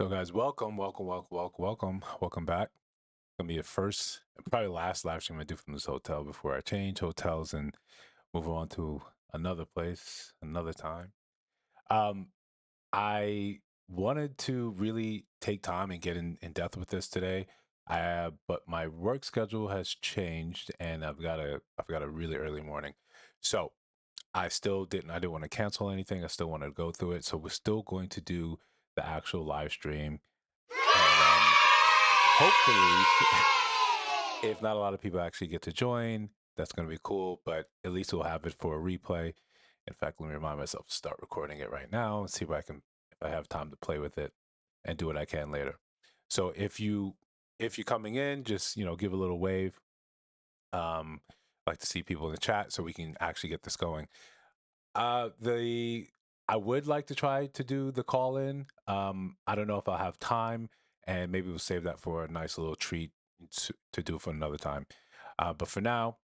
So, guys, welcome back. Gonna be the first and probably last live stream I do from this hotel before I change hotels and move on to another place, another time. Um, I wanted to really take time and get in depth with this today. But my work schedule has changed, and I've got a really early morning, so I didn't want to cancel anything. I still wanted to go through it, so we're still going to do the actual live stream and hopefully, if not a lot of people actually get to join, that's going to be cool. But at least we'll have it for a replay. In fact, let me remind myself to start recording it right now and see if I have time to play with it and do what I can later. So if you're coming in, just give a little wave. I like to see people in the chat so we can actually get this going. The I would like to try to do the call in. I don't know if I'll have time, and maybe we'll save that for a nice little treat to do for another time. But for now,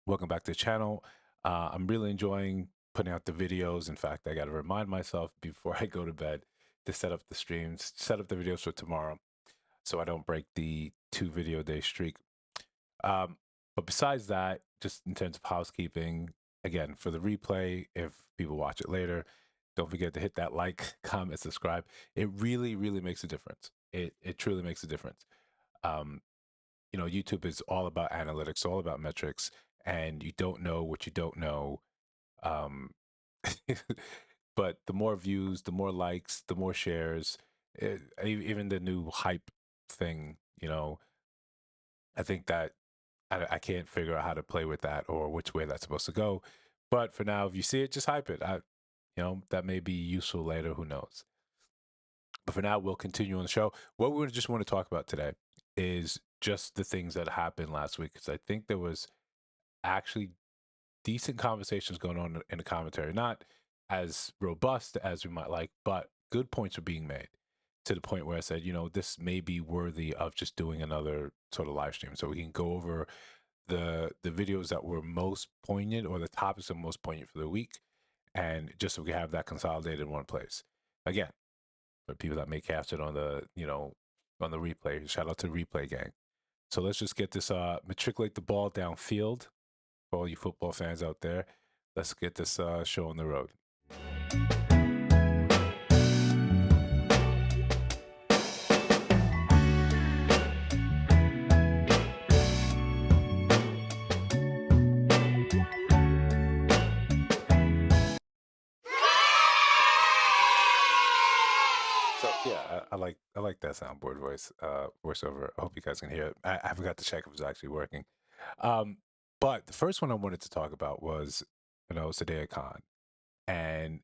welcome back to the channel. I'm really enjoying putting out the videos. In fact, I got to remind myself before I go to bed to set up the streams, set up the videos for tomorrow, so I don't break the 2 video day streak. Um, but besides that, just in terms of housekeeping, again, for the replay, if people watch it later, don't forget to hit that like, comment, subscribe. It really, really makes a difference. It truly makes a difference. Um, YouTube is all about analytics, all about metrics, and you don't know what you don't know. Um, but the more views, the more likes, the more shares, even the new hype thing, I think that I can't figure out how to play with that or which way that's supposed to go. But for now, if you see it, just hype it. That may be useful later. Who knows? But for now, we'll continue on the show. What we just want to talk about today is just the things that happened last week, because I think there was actually decent conversations going on in the commentary. Not as robust as we might like, but good points are being made to the point where I said, this may be worthy of just doing another sort of live stream so we can go over the videos that were most poignant or the topics that were most poignant for the week, and just so we can have that consolidated in one place. Again, for people that may catch it on the replay, shout out to the replay gang. So let's just get this matriculate the ball downfield for all you football fans out there. Let's get this show on the road. So yeah, I like that soundboard voiceover. I hope you guys can hear it. I forgot to check if it was actually working. Um, but the first one I wanted to talk about was Sadia Khan, and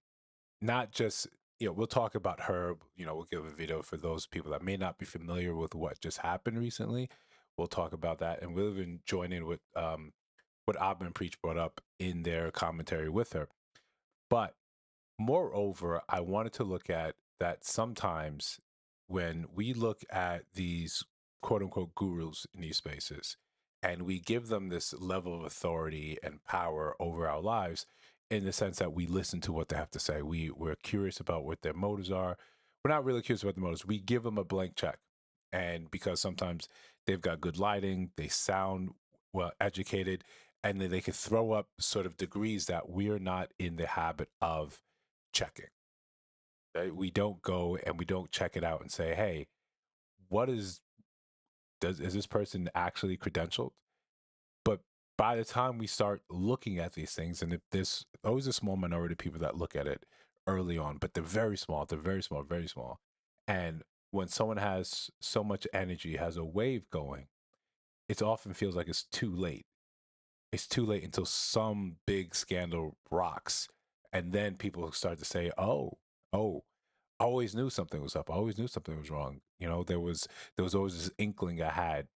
not just we'll talk about her. We'll give a video for those people that may not be familiar with what just happened recently. We'll talk about that, and we'll even join in with what Abba and Preach brought up in their commentary with her. But moreover, I wanted to look at that sometimes when we look at these quote unquote gurus in these spaces and we give them this level of authority and power over our lives in the sense that we listen to what they have to say. We're curious about what their motives are. We're not really curious about the motives. We give them a blank check. And because sometimes they've got good lighting, they sound well educated, and then they can throw up sort of degrees that we're not in the habit of checking. Right? We don't go and we don't check it out and say, "Hey, what is this person actually credentialed?" But by the time we start looking at these things, and if there's always a small minority of people that look at it early on, but they're very small, they're very small, very small. And when someone has so much energy, has a wave going, it often feels like it's too late. It's too late until some big scandal rocks, and then people start to say, "Oh, I always knew something was up. I always knew something was wrong." There was always this inkling I had.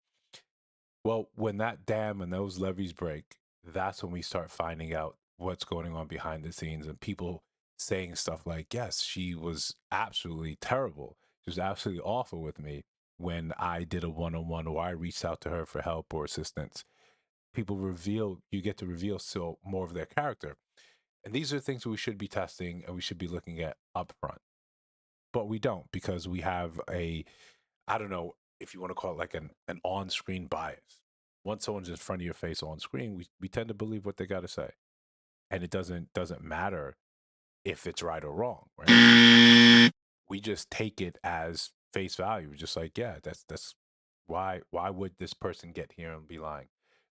Well, when that dam and those levees break, that's when we start finding out what's going on behind the scenes and people saying stuff like, "Yes, she was absolutely terrible. She was absolutely awful with me when I did a one-on-one or I reached out to her for help or assistance." You get to reveal still more of their character. And these are things we should be testing and we should be looking at upfront. but we don't, because we have a, I don't know if you want to call it like an on-screen bias. Once someone's in front of your face on screen, we tend to believe what they got to say, and it doesn't matter if it's right or wrong, right? We just take it as face value, just like, yeah, that's why would this person get here and be lying?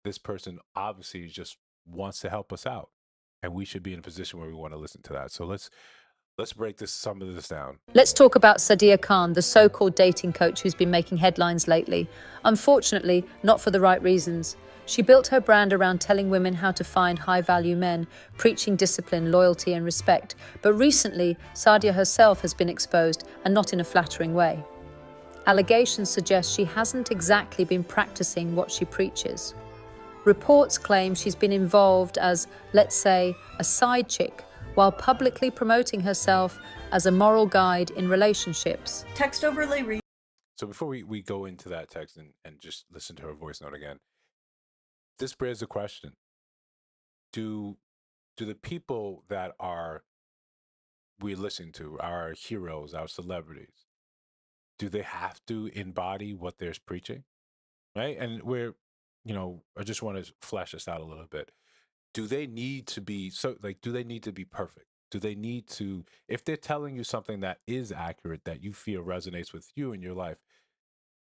This person obviously just wants to help us out, and we should be in a position where we want to listen to that. So let's break some of this down. Let's talk about Sadia Khan, the so-called dating coach who's been making headlines lately. Unfortunately, not for the right reasons. She built her brand around telling women how to find high-value men, preaching discipline, loyalty and respect. But recently, Sadia herself has been exposed, and not in a flattering way. Allegations suggest she hasn't exactly been practicing what she preaches. Reports claim she's been involved as, let's say, a side chick, while publicly promoting herself as a moral guide in relationships. Text overlay. So before we go into that text and just listen to her voice note again, this bears a question. Do the people that we listen to, our heroes, our celebrities, do they have to embody what they're preaching? Right? And I just want to flesh this out a little bit. Do they need to be do they need to be perfect? Do they need to, if they're telling you something that is accurate, that you feel resonates with you in your life,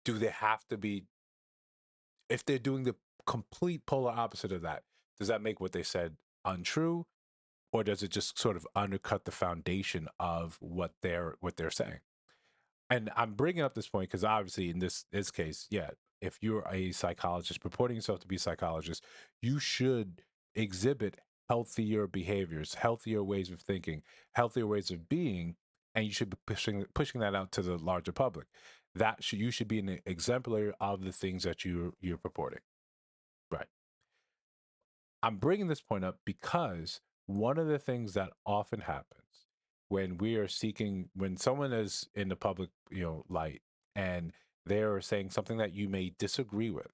do they have to be, if they're doing the complete polar opposite of that, does that make what they said untrue? Or does it just sort of undercut the foundation of what they're saying? And I'm bringing up this point because obviously in this case, yeah, if you're a psychologist purporting yourself to be a psychologist, you should exhibit healthier behaviors, healthier ways of thinking, healthier ways of being, and you should be pushing that out to the larger public. You should be an exemplary of the things that you're purporting. Right. I'm bringing this point up because one of the things that often happens when we are seeking, when someone is in the public, light, and they're saying something that you may disagree with,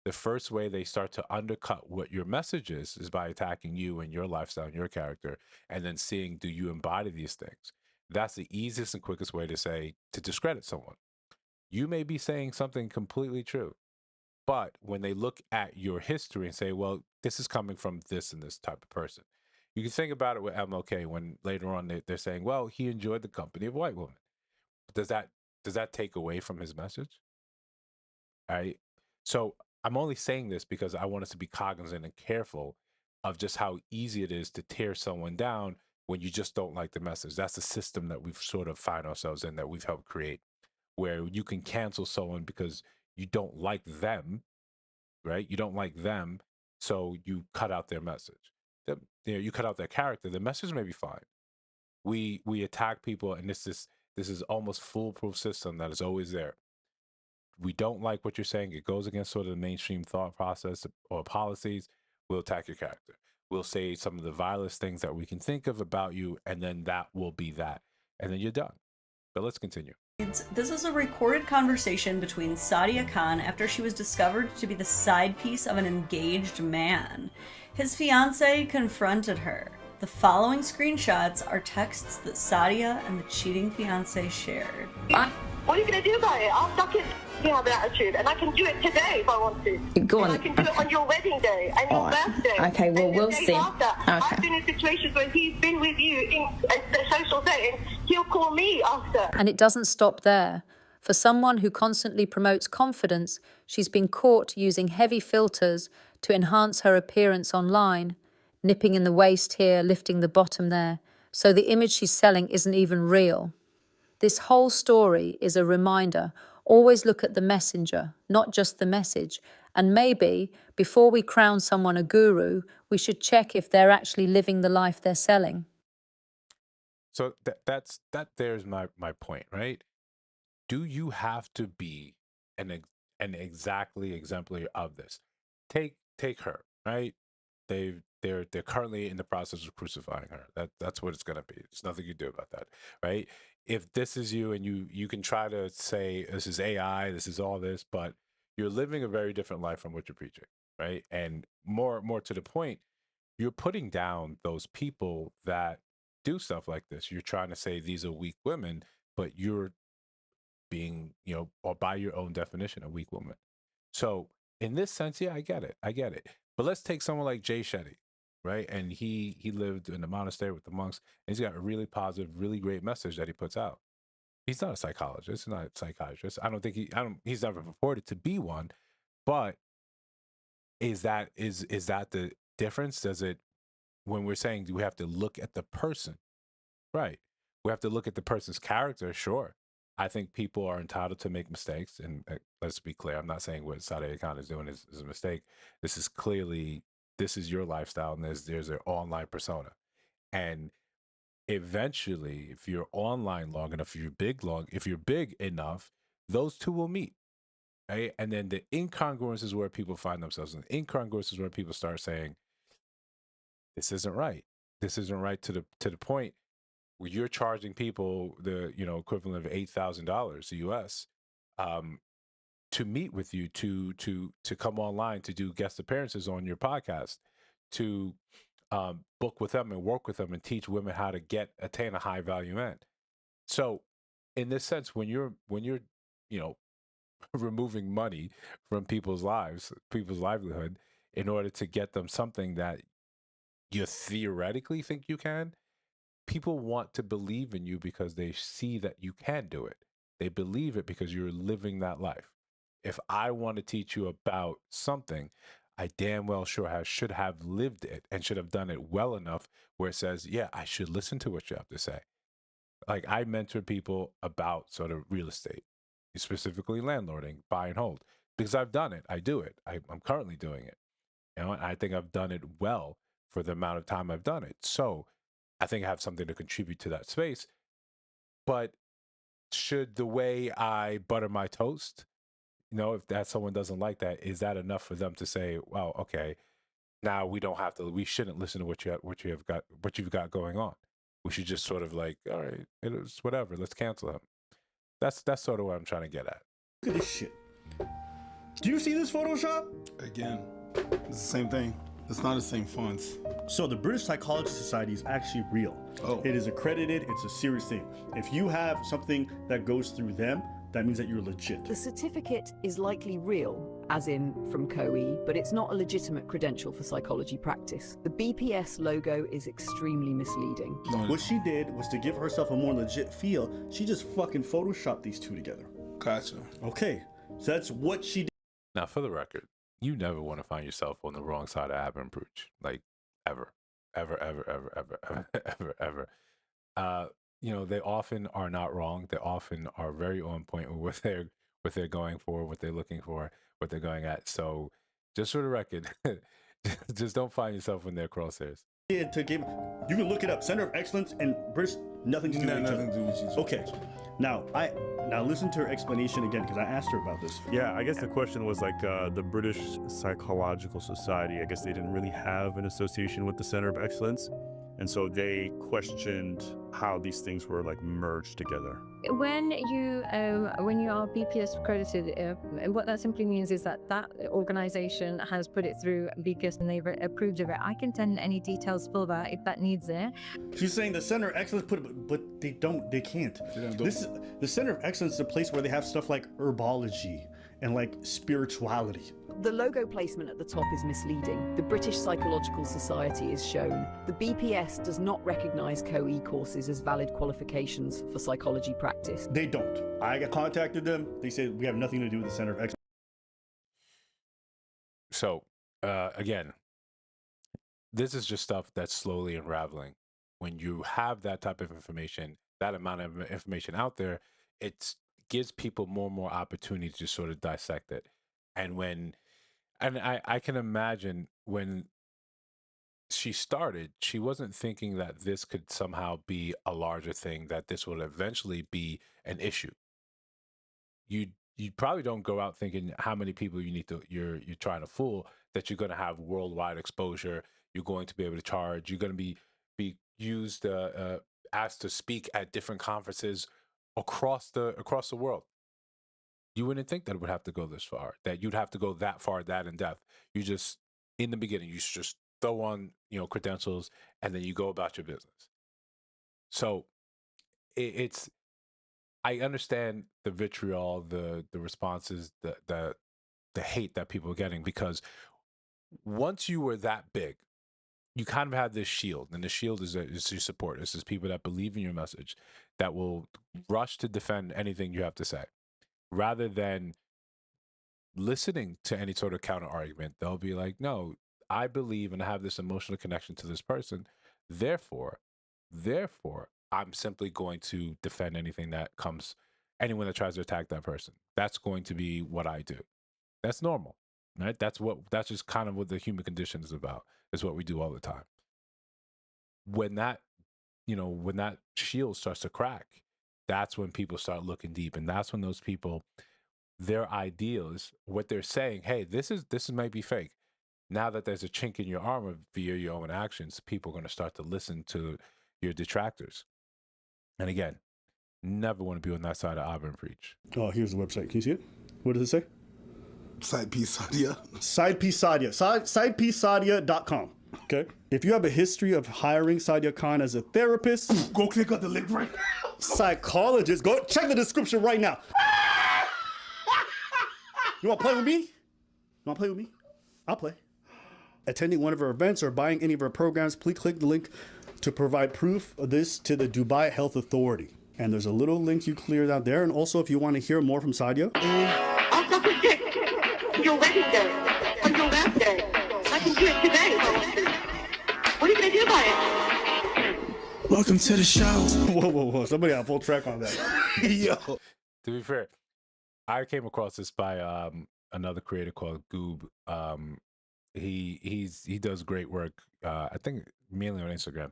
the first way they start to undercut what your message is by attacking you and your lifestyle and your character, and then seeing, do you embody these things? That's the easiest and quickest way to discredit someone. You may be saying something completely true, but when they look at your history and say, well, this is coming from this and this type of person, you can think about it with MLK when later on they're saying, well, he enjoyed the company of white women. Does that take away from his message? All right. So I'm only saying this because I want us to be cognizant and careful of just how easy it is to tear someone down when you just don't like the message. That's the system that we've sort of find ourselves in, that we've helped create, where you can cancel someone because you don't like them, right? You don't like them, so you cut out their message. You cut out their character. The message may be fine. We attack people, and this is almost foolproof system that is always there. We don't like what you're saying. It goes against sort of the mainstream thought process or policies. We'll attack your character. We'll say some of the vilest things that we can think of about you, and then that will be that, and then you're done. But let's continue. This is a recorded conversation between Sadia Khan after she was discovered to be the side piece of an engaged man. His fiancé confronted her. The following screenshots are texts that Sadia and the cheating fiancé shared. What are you going to do about it? I'll suck it. You have an attitude, and I can do it today if I want to. Go on. And I can do it on your wedding day and your birthday. Okay, well, and we'll the day see. After. Okay. I've been in situations where he's been with you in a social setting. He'll call me after. And it doesn't stop there. For someone who constantly promotes confidence, she's been caught using heavy filters to enhance her appearance online, nipping in the waist here, lifting the bottom there. So the image she's selling isn't even real. This whole story is a reminder. Always look at the messenger, not just the message. And maybe, before we crown someone a guru, we should check if they're actually living the life they're selling. So there's my point, right? Do you have to be an exactly exemplary of this? Take her, right? They're currently in the process of crucifying her. That's what it's gonna be. There's nothing you do about that, right? If this is you, and you can try to say this is AI, this is all this, but you're living a very different life from what you're preaching, right? And more to the point, you're putting down those people that do stuff like this. You're trying to say these are weak women. but you're being, or by your own definition, a weak woman. So in this sense, yeah, I get it. But let's take someone like Jay Shetty, right? And he lived in the monastery with the monks, and he's got a really positive, really great message that he puts out. He's not a psychologist, not a psychiatrist. He's never purported to be one, but is that the difference? Does it, when we're saying, do we have to look at the person? Right. We have to look at the person's character, sure. I think people are entitled to make mistakes. And let's be clear, I'm not saying what Sadia Khan is doing is a mistake. This is clearly, this is your lifestyle, and there's an online persona. And eventually, if you're online long enough, if you're big enough, those two will meet. Right. And then the incongruence is where people find themselves. And the incongruence is where people start saying, this isn't right. This isn't right to the point where you're charging people the equivalent of $8,000 US, um, to meet with you, to come online, to do guest appearances on your podcast, to book with them and work with them and teach women how to attain a high value man. So in this sense, when you're you know removing money from people's lives, people's livelihood, in order to get them something that you theoretically think you can, people want to believe in you because they see that you can do it. They believe it because you're living that life. If I want to teach you about something, I damn well should have lived it and should have done it well enough where it says, yeah, I should listen to what you have to say. Like, I mentor people about sort of real estate, specifically landlording, buy and hold, because I've done it. I do it. I'm currently doing it. And I think I've done it well for the amount of time I've done it. So I think I have something to contribute to that space. But should the way I butter my toast, if that someone doesn't like that, is that enough for them to say, well, okay, now we shouldn't listen to what you've got going on. We should just sort of like, all right, it is whatever, let's cancel him. That's sort of what I'm trying to get at. Look at this shit. Do you see this Photoshop? Again, it's the same thing. It's not the same fonts. So the British Psychology Society is actually real. Oh. It is accredited. It's a serious thing. If you have something that goes through them, that means that you're legit. The certificate is likely real, as in from COE, but it's not a legitimate credential for psychology practice. The BPS logo is extremely misleading. What she did was to give herself a more legit feel. She just fucking photoshopped these two together. Gotcha. Okay, so that's what she did. Now, for the record, you never want to find yourself on the wrong side of Ab and Pooch, like ever, ever, ever, ever, ever, ever, ever, ever. They often are not wrong. They often are very on point with what they're going for, what they're looking for, what they're going at. So, just for the record, just don't find yourself in their crosshairs. To give, you can look it up. Center of Excellence and British, nothing to do with each Nothing other. to do with each other. Okay, now listen to her explanation again because I asked her about this. Yeah, I guess the question was like the British Psychological Society. I guess they didn't really have an association with the Center of Excellence. And so they questioned how these things were like merged together. When you are BPS accredited, what that simply means is that organization has put it through BPS and they've approved of it. I can send any details for that if that needs it. She's saying the Center of Excellence put it, but they can't. The Center of Excellence is a place where they have stuff like herbology and like spirituality. The logo placement at the top is misleading. The British Psychological Society is shown. The BPS does not recognise COE courses as valid qualifications for psychology practice. They don't. I got contacted them. They said we have nothing to do with the Center of Excellence. So, again, this is just stuff that's slowly unraveling. When you have that type of information, that amount of information out there, it gives people more and more opportunity to sort of dissect it. And I can imagine when she started, she wasn't thinking that this could somehow be a larger thing, that this would eventually be an issue. You probably don't go out thinking how many people you're trying to fool, that you're going to have worldwide exposure, you're going to be able to charge, you're going to be used, asked to speak at different conferences across the world. You wouldn't think that it would have to go this far, that you'd have to go that far, that in depth. You just, in the beginning, you just throw on, credentials, and then you go about your business. So it's I understand the vitriol, the responses, the hate that people are getting, because once you were that big, you kind of had this shield, and the shield is your support. This is people that believe in your message, that will rush to defend anything you have to say, rather than listening to any sort of counter argument. They'll be like, "No, I believe and I have this emotional connection to this person. Therefore, therefore, I'm simply going to defend anything that comes, anyone that tries to attack that person. That's going to be what I do. That's normal, right? That's just kind of what the human condition is about. It's what we do all the time. When that, when that shield starts to crack, that's when people start looking deep, and that's when those people, their ideals, what they're saying, hey, this might be fake. Now that there's a chink in your armor via your own actions, people are going to start to listen to your detractors. And again, never want to be on that side of Auburn preach. Oh, here's the website. Can you see it? What does it say? Side piece Sadia. Side piece Sadia. Sidepiecesadia.com. Okay. If you have a history of hiring Sadia Khan as a therapist, Go click on the link right now. psychologist, go check the description right now. You want to play with me? You want to play with me? I'll play. Attending one of our events or buying any of our programs, please click the link to provide proof of this to the Dubai Health Authority. And there's a little link you cleared out there. And also, if you want to hear more from Sadia, I'll suck a dick on your wedding day, on your last day. I can do it today if I want to. What are you going to do about it? Welcome to the show. whoa. Somebody got full track on that. Yo. To be fair, I came across this by another creator called Goob. He does great work. I think mainly on Instagram,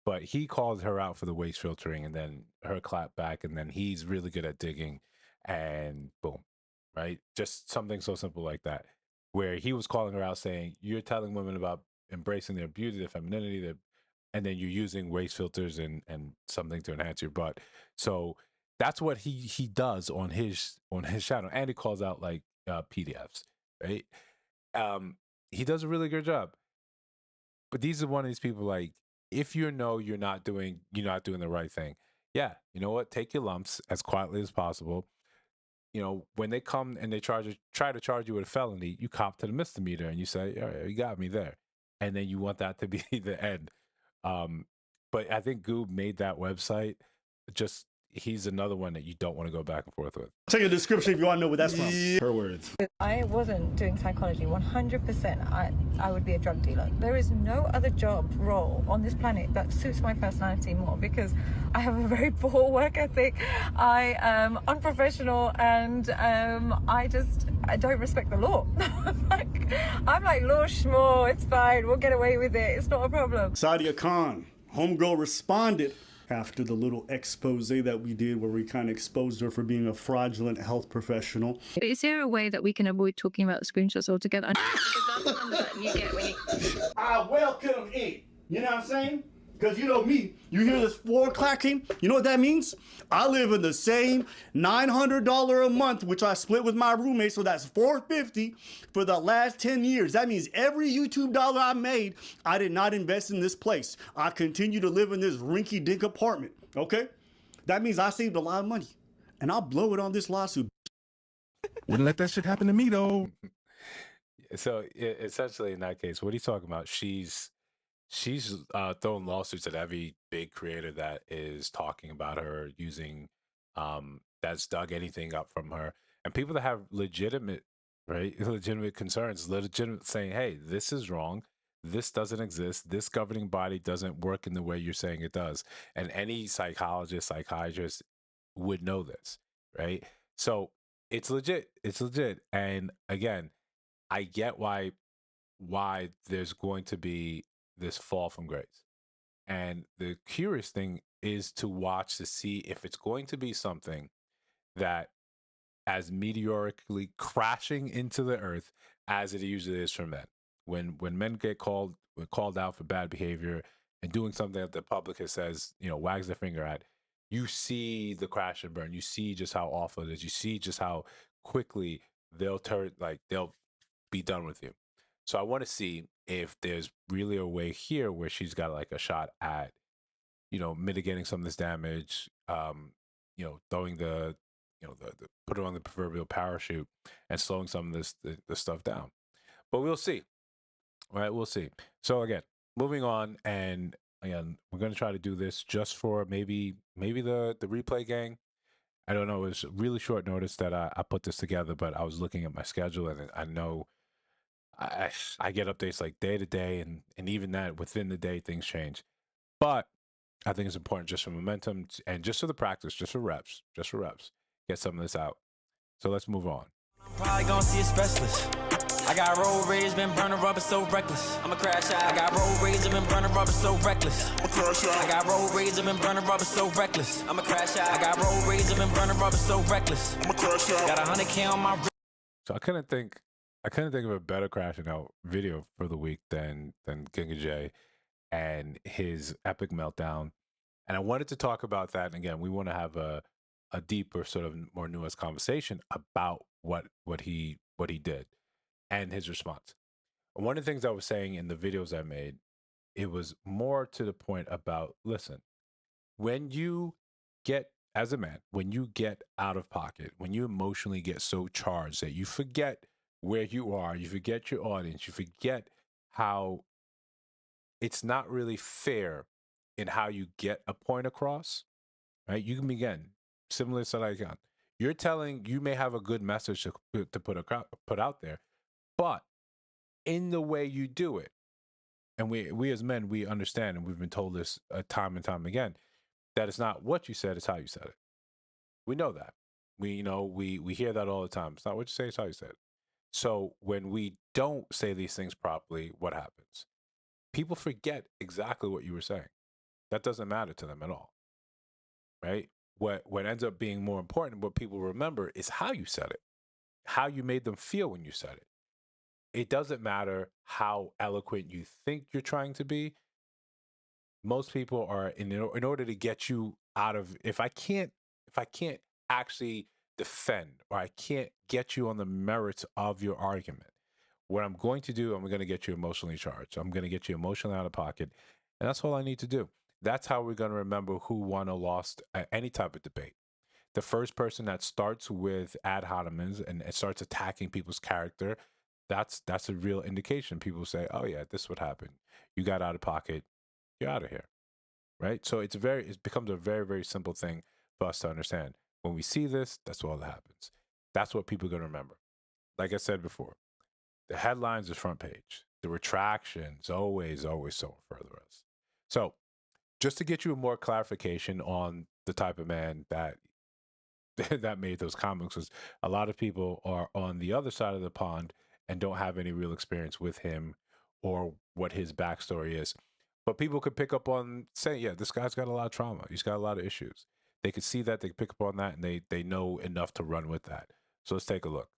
but he called her out for the waste filtering, and then her clap back, and then he's really good at digging, and boom, right? Just something so simple like that, where he was calling her out, saying, "You're telling women about embracing their beauty, their femininity, and then you're using waste filters and something to enhance your butt." So that's what he does on his channel, and he calls out like PDFs, right? He does a really good job. But these are one of these people, like, if you're not doing the right thing, yeah, you know what? Take your lumps as quietly as possible. When they come and they try to charge you with a felony, you cop to the misdemeanor and you say, "All right, you got me there," and then you want that to be the end. But I think Goob made that website. Just he's another one that you don't want to go back and forth with. Check the description if you want to know where that's from. Her words. If I wasn't doing psychology, 100% I would be a drug dealer. There is no other job role on this planet that suits my personality more, because I have a very poor work ethic. I am unprofessional, and I don't respect the law. I'm like, law schmo, it's fine, we'll get away with it, it's not a problem. Sadia Khan, homegirl, responded after the little expose that we did where we kind of exposed her for being a fraudulent health professional. Is there a way that we can avoid talking about screenshots altogether? Because that's the number that you get when you... I welcome it. You know what I'm saying? Because you know me, you hear this floor clacking, you know what that means? I live in the same $900 a month, which I split with my roommate, so that's $450 for the last 10 years. That means every YouTube dollar I made, I did not invest in this place. I continue to live in this rinky-dink apartment, okay? That means I saved a lot of money, and I'll blow it on this lawsuit. Wouldn't let that shit happen to me, though. So essentially, in that case, what he's talking about, she's throwing lawsuits at every big creator that is talking about her, using that's dug anything up from her, and people that have legitimate concerns, legitimate saying, "Hey, this is wrong. This doesn't exist. This governing body doesn't work in the way you're saying it does." And any psychiatrist would know this, right? So it's legit. It's legit. And again, I get why there's going to be this fall from grace. And the curious thing is to watch to see if it's going to be something that as meteorically crashing into the earth as it usually is for men. When men get called out for bad behavior and doing something that the public says, wags their finger at, you see the crash and burn. You see just how awful it is. You see just how quickly they'll be done with you. So I want to see if there's really a way here where she's got like a shot at, mitigating some of this damage, throwing the put it on the proverbial parachute and slowing some of the stuff down. But we'll see. Right, we'll see. So again, moving on, and again, we're gonna try to do this just for maybe the replay gang. I don't know. It was really short notice that I put this together, but I was looking at my schedule, and I know I get updates like day to day, and even that within the day things change. But I think it's important just for momentum and just for the practice, just for reps, get some of this out. So let's move on. Probably gonna see a specialist. I got road rage, been burning rubber so reckless. I'ma crash out. I got road rage, I've been burning rubber so reckless. I'ma crash out. I got road rage, I've been burning rubber so reckless. I'ma crash out. I got road rage, I've been burning rubber so reckless. I'ma crash out. Got 100K on my. So I couldn't think of a better crashing out video for the week than Ginga J and his epic meltdown. And I wanted to talk about that. And again, we want to have a deeper, sort of more nuanced conversation about what he did and his response. And one of the things I was saying in the videos I made, it was more to the point about, listen, when you get, as a man, when you get out of pocket, when you emotionally get so charged that you forget where you are, you forget your audience, you forget how it's not really fair in how you get a point across, right? You can begin similar to like you may have a good message to put out there, but in the way you do it, and we as men, we understand, and we've been told this time and time again, that it's not what you said, it's how you said it. We know that. We hear that all the time. It's not what you say, it's how you say it. So when we don't say these things properly, what happens? People forget exactly what you were saying. That doesn't matter to them at all, right? What ends up being more important, what people remember, is how you said it, how you made them feel when you said it. It doesn't matter how eloquent you think you're trying to be. Most people are in order to get you out of, if I can't actually defend, or I can't get you on the merits of your argument, what I'm going to do, I'm going to get you emotionally charged. I'm going to get you emotionally out of pocket. And that's all I need to do. That's how we're going to remember who won or lost any type of debate. The first person that starts with ad hominems and starts attacking people's character, that's a real indication. People say, oh yeah, this would happen. You got out of pocket. You're out of here. Right? So it becomes a very, very simple thing for us to understand. When we see this, that's all that happens. That's what people are going to remember. Like I said before, the headlines is front page. The retractions always so further us. So just to get you more clarification on the type of man that that made those comments, was a lot of people are on the other side of the pond and don't have any real experience with him or what his backstory is. But people could pick up on saying, yeah, this guy's got a lot of trauma. He's got a lot of issues. They could see that, they pick up on that, and they know enough to run with that. So let's take a look.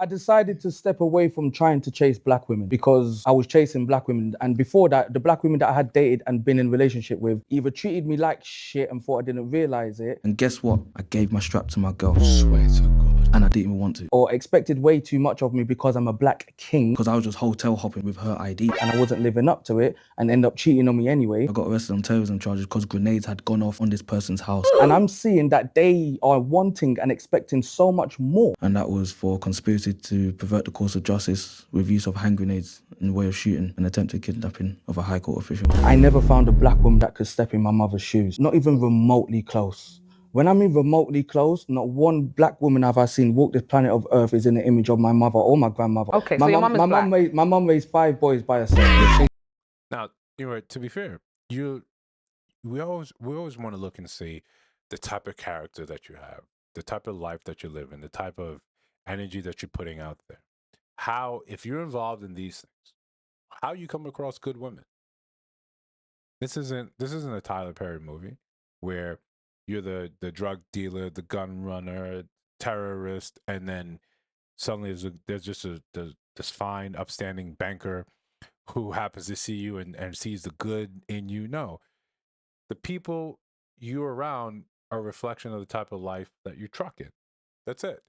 I decided to step away from trying to chase black women because I was chasing black women. And before that, the black women that I had dated and been in relationship with either treated me like shit and thought I didn't realize it. And guess what? I gave my strap to my girl. Swear to God. And I didn't even want to. Or expected way too much of me because I'm a black king. Because I was just hotel hopping with her ID. And I wasn't living up to it and end up cheating on me anyway. I got arrested on terrorism charges because grenades had gone off on this person's house. And I'm seeing that they are wanting and expecting so much more. And that was for conspiracy to pervert the course of justice with use of hand grenades in the way of shooting and attempted kidnapping of a High Court official. I never found a black woman that could step in my mother's shoes. Not even remotely close. When I mean remotely close, not one black woman have I seen walk this planet of Earth is in the image of my mother or my grandmother. Okay, so your mom is black. My mum raised 5 boys by herself. Now, to be fair, we always want to look and see the type of character that you have, the type of life that you live in, the type of energy that you're putting out there. How, if you're involved in these things, how you come across good women. This isn't a Tyler Perry movie where you're the drug dealer, the gun runner, terrorist, and then suddenly there's just this fine, upstanding banker who happens to see you and sees the good in you. No, the people you're around are a reflection of the type of life that you truck in. That's it.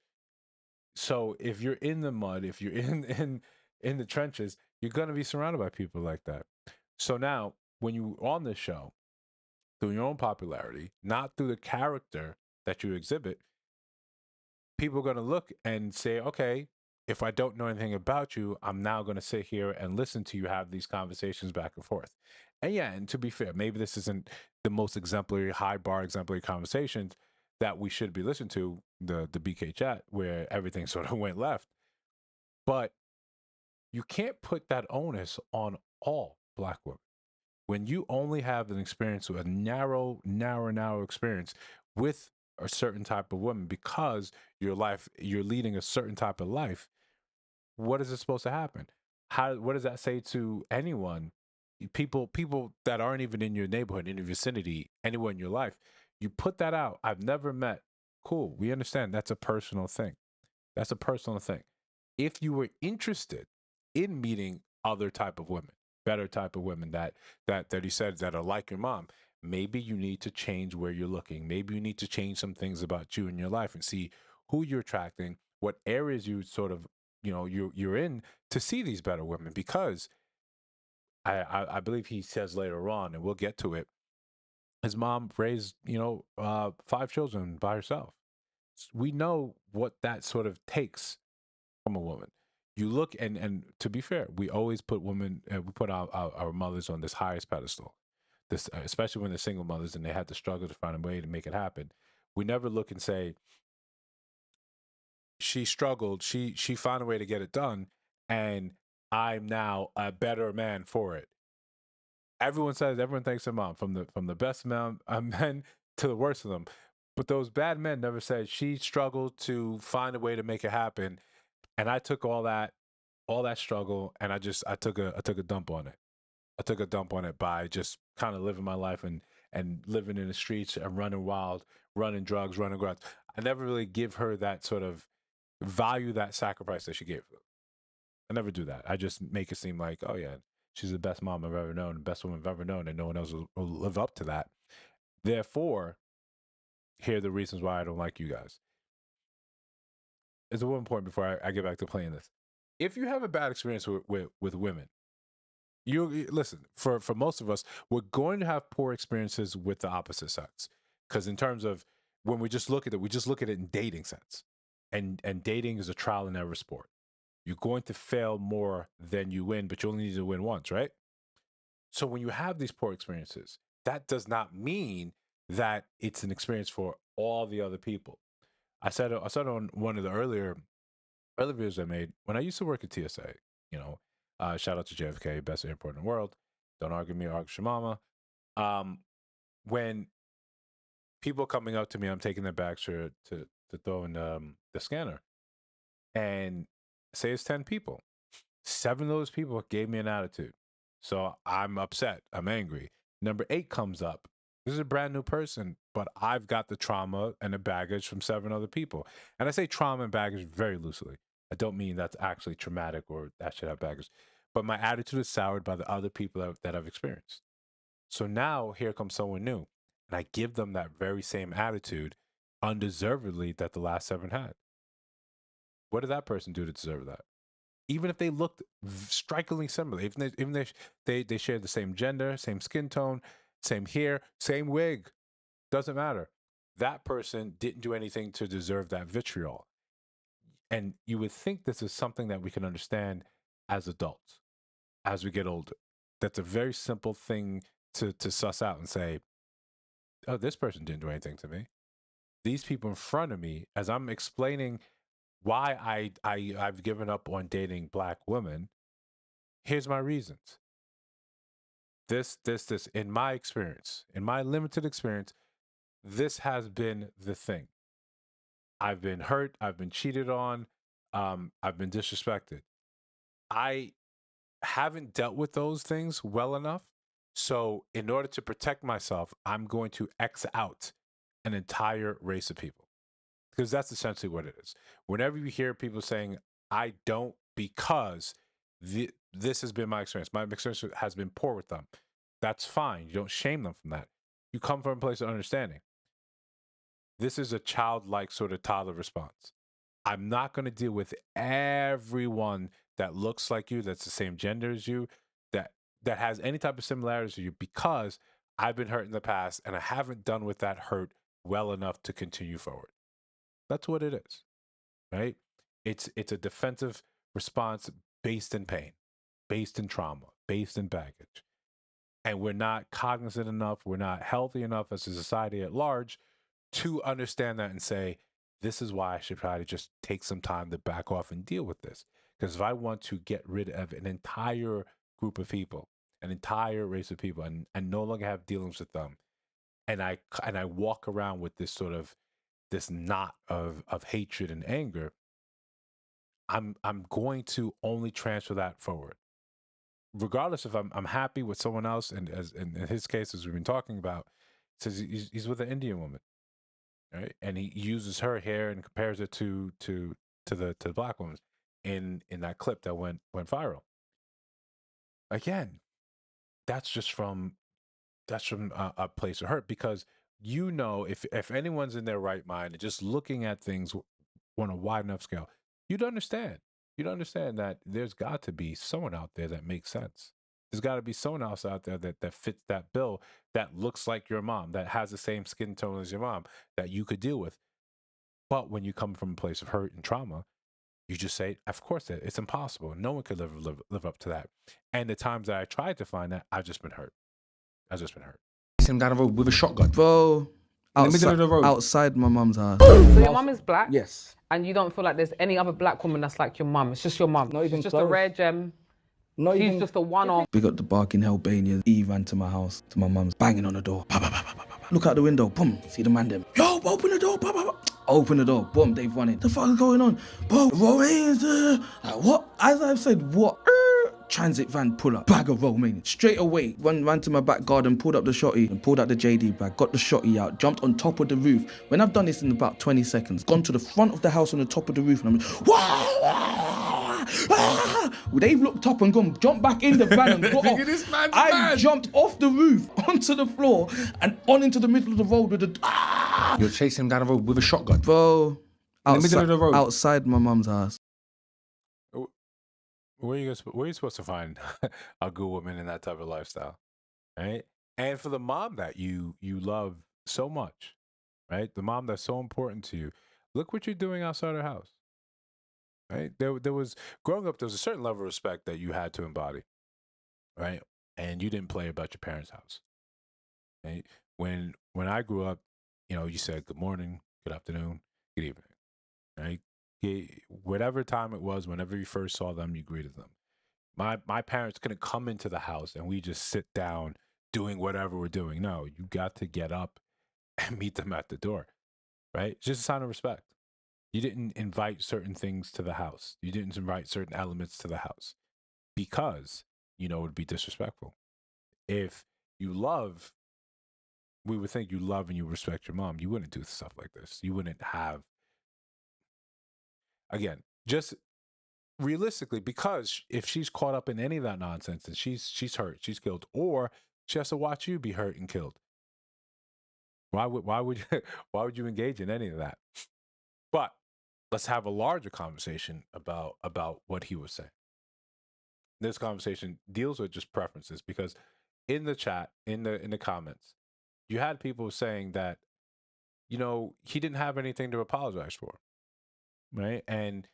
So if you're in the mud, if you're in the trenches, you're gonna be surrounded by people like that. So now, when you're on this show, through your own popularity, not through the character that you exhibit, people are going to look and say, okay, if I don't know anything about you, I'm now going to sit here and listen to you have these conversations back and forth. And yeah, and to be fair, maybe this isn't the most exemplary, high bar exemplary conversations that we should be listening to, the BK chat, where everything sort of went left. But you can't put that onus on all Black women. When you only have an experience with a narrow experience with a certain type of woman because you're leading a certain type of life, what is it supposed to happen? What does that say to anyone? People that aren't even in your neighborhood, in your vicinity, anywhere in your life, you put that out. I've never met. Cool. We understand that's a personal thing. That's a personal thing. If you were interested in meeting other type of women, better type of women that he said that are like your mom, maybe you need to change where you're looking. Maybe you need to change some things about you in your life and see who you're attracting, what areas you sort of, you're in to see these better women. Because I believe he says later on, and we'll get to it, his mom raised 5 children by herself. We know what that sort of takes from a woman. You look, and to be fair, we always put women, we put our mothers on this highest pedestal. This, especially when they're single mothers and they had to struggle to find a way to make it happen. We never look and say, she struggled, she found a way to get it done, and I'm now a better man for it. Everyone thanks their mom, from the best men to the worst of them. But those bad men never said she struggled to find a way to make it happen. And I took all that struggle, and I took a dump on it. I took a dump on it by just kind of living my life and living in the streets and running wild, running drugs, running drugs. I never really give her that sort of value, that sacrifice that she gave. I never do that. I just make it seem like, oh yeah, she's the best mom I've ever known, the best woman I've ever known, and no one else will live up to that. Therefore, here are the reasons why I don't like you guys. It's a one point before I get back to playing this. If you have a bad experience with women, you listen, for most of us, we're going to have poor experiences with the opposite sex. Because in terms of when we just look at it, we just look at it in dating sense. And dating is a trial and error sport. You're going to fail more than you win, but you only need to win once, right? So when you have these poor experiences, that does not mean that it's an experience for all the other people. I said on one of the earlier videos I made, when I used to work at TSA, shout out to JFK, best airport in the world. Don't argue me, argue your mama. When people coming up to me, I'm taking their bags to throw in the scanner, and say it's 10 people. 7 of those people gave me an attitude. So I'm upset. I'm angry. Number 8 comes up. This is a brand new person, but I've got the trauma and the baggage from 7 other people. And I say trauma and baggage very loosely. I don't mean that's actually traumatic or that should have baggage. But my attitude is soured by the other people that I've experienced. So now here comes someone new. And I give them that very same attitude undeservedly that the last 7 had. What did that person do to deserve that? Even if they looked strikingly similar, even if they share the same gender, same skin tone, same hair, same wig, doesn't matter. That person didn't do anything to deserve that vitriol. And you would think this is something that we can understand as adults, as we get older. That's a very simple thing to suss out and say, oh, this person didn't do anything to me. These people in front of me, as I'm explaining why I've given up on dating Black women, here's my reasons. This, in my experience, in my limited experience, this has been the thing. I've been hurt. I've been cheated on. I've been disrespected. I haven't dealt with those things well enough. So in order to protect myself, I'm going to X out an entire race of people. Because that's essentially what it is. Whenever you hear people saying, I don't, because this has been my experience. My experience has been poor with them. That's fine. You don't shame them from that. You come from a place of understanding. This is a childlike sort of toddler response. I'm not going to deal with everyone that looks like you, that's the same gender as you, that has any type of similarities to you, because I've been hurt in the past and I haven't done with that hurt well enough to continue forward. That's what it is, right? It's a defensive response based in pain, based in trauma, based in baggage. And we're not cognizant enough, we're not healthy enough as a society at large to understand that and say, this is why I should try to just take some time to back off and deal with this. Because if I want to get rid of an entire group of people, an entire race of people, and no longer have dealings with them, and I walk around with this sort of this knot of hatred and anger, I'm going to only transfer that forward. Regardless if I'm happy with someone else, and as in his case, as we've been talking about, says he's with an Indian woman, right? And he uses her hair and compares it to the black woman in that clip that went viral. Again, that's just from a place of hurt, because if anyone's in their right mind and just looking at things on a wide enough scale, you'd understand. You'd understand that there's got to be someone out there that makes sense. There's got to be someone else out there that fits that bill, that looks like your mom, that has the same skin tone as your mom, that you could deal with. But when you come from a place of hurt and trauma, you just say, of course, it's impossible. No one could live up to that. And the times that I tried to find that, I've just been hurt. I've just been hurt. Him down the road with a shotgun, bro. In the middle of the road. Outside my mum's house. So your mum is black? Yes. And you don't feel like there's any other black woman that's like your mum? It's just your mum? Not even She's just close. a rare gem? Not She's even... just a one-off? Big up the barking Albania. He ran to my house, to my mum's, banging on the door. Bah, bah, bah, bah, bah, bah. Look out the window, boom, see the man them. Yo, open the door, bah, bah, bah. Open the door, boom, they've run in. The fuck is going on? Bro, Romanians, like, what? As I've said, what? Transit van pull up, bag of Romanian. Straight away, ran to my back garden, pulled up the shotty, and pulled out the JD bag, got the shotty out, jumped on top of the roof. When I've done this in about 20 seconds, gone to the front of the house on the top of the roof, and I'm they've looked up and gone, jumped back in the van and got off. I jumped off the roof onto the floor and on into the middle of the road with the... You're chasing him down the road with a shotgun. Bro, in the middle of the road. Outside my mum's house. Where are you supposed to find a good woman in that type of lifestyle, right? And for the mom that you love so much, right? The mom that's so important to you. Look what you're doing outside her house, right? There was growing up. There was a certain level of respect that you had to embody, right? And you didn't play about your parents' house, right? When I grew up, you said good morning, good afternoon, good evening, right? Whatever time it was, whenever you first saw them, you greeted them. My parents couldn't come into the house and we just sit down doing whatever we're doing. No, you got to get up and meet them at the door, right? It's just a sign of respect. You didn't invite certain things to the house. You didn't invite certain elements to the house because, it would be disrespectful. If you love, we would think you love and you respect your mom, you wouldn't do stuff like this. You wouldn't have, again, just realistically, because if she's caught up in any of that nonsense, then she's hurt, she's killed, or she has to watch you be hurt and killed. Why would you engage in any of that? But let's have a larger conversation about what he was saying. This conversation deals with just preferences, because in the chat, in the comments, you had people saying that he didn't have anything to apologize for. Right. And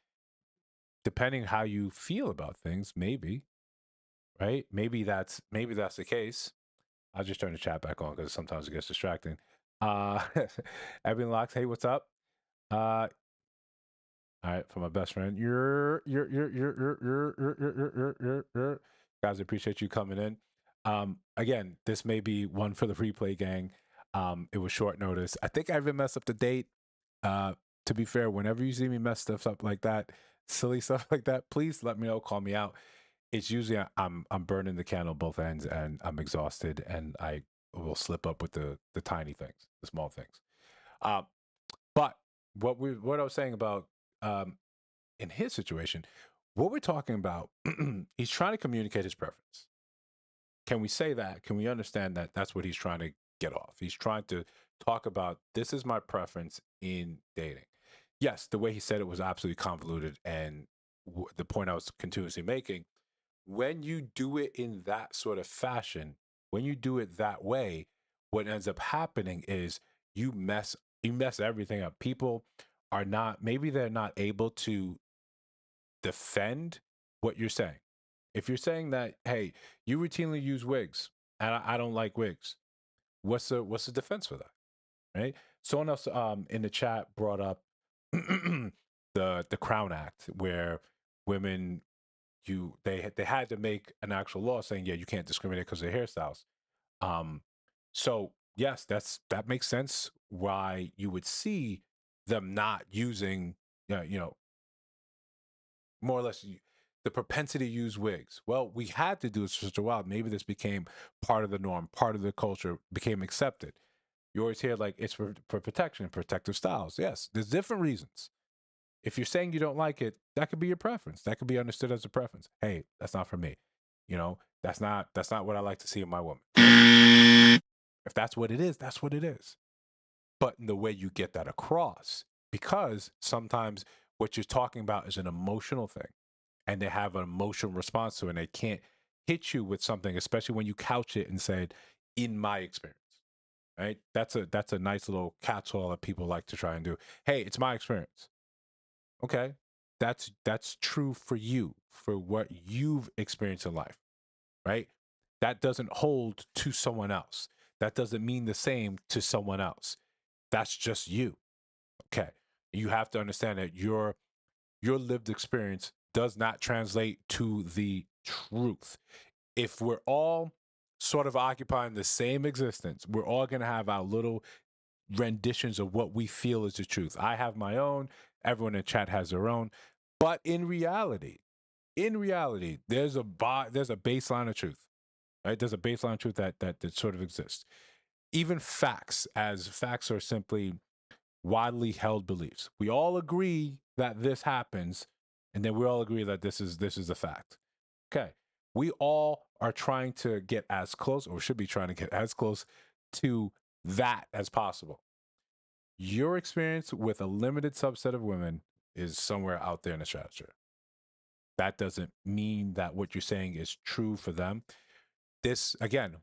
depending how you feel about things, maybe, right? Maybe that's the case. I'll just turn the chat back on because sometimes it gets distracting. Evan Locks, hey, what's up? All right, for my best friend. Guys, I appreciate you coming in. Again, this may be one for the replay gang. It was short notice. I think I even messed up the date. To be fair, whenever you see me mess stuff up like that, silly stuff like that, please let me know, call me out. It's usually I'm burning the candle both ends and I'm exhausted and I will slip up with the tiny things, the small things. But what I was saying about in his situation, what we're talking about, he's trying to communicate his preference. Can we say that? Can we understand that that's what he's trying to get off? He's trying to talk about, this is my preference in dating. Yes, the way he said it was absolutely convoluted. And the point I was continuously making, when you do it in that sort of fashion, when you do it that way, what ends up happening is you mess You mess everything up. People are not, maybe they're not able to defend what you're saying. If you're saying that, hey, you routinely use wigs and I don't like wigs, what's the defense for that? Right? Someone else in the chat brought up the Crown Act, where women they had to make an actual law saying, yeah, you can't discriminate because of their hairstyles. So yes, that makes sense why you would see them not using, more or less the propensity to use wigs. Well, we had to do it for such a while. Maybe this became part of the norm, part of the culture, became accepted. You always hear like it's for protection, protective styles. Yes, there's different reasons. If you're saying you don't like it, that could be your preference. That could be understood as a preference. Hey, that's not for me. That's not what I like to see in my woman. If that's what it is, that's what it is. But in the way you get that across, because sometimes what you're talking about is an emotional thing, and they have an emotional response to it, and they can't hit you with something, especially when you couch it and say, "In my experience." Right? That's a nice little catch-all that people like to try and do. Hey, it's my experience. Okay, that's true for you, for what you've experienced in life, right? That doesn't hold to someone else. That doesn't mean the same to someone else. That's just you. Okay, you have to understand that your lived experience does not translate to the truth. If we're all sort of occupying the same existence, we're all going to have our little renditions of what we feel is the truth. I have my own, everyone in chat has their own, but in reality, there's a baseline of truth, right? There's a baseline of truth that sort of exists. Even facts, as facts are simply widely held beliefs. We all agree that this happens, and then we all agree that this is a fact. Okay. We all are trying to get as close, or should be trying to get as close to that as possible. Your experience with a limited subset of women is somewhere out there in the stratosphere. That doesn't mean that what you're saying is true for them. This, again,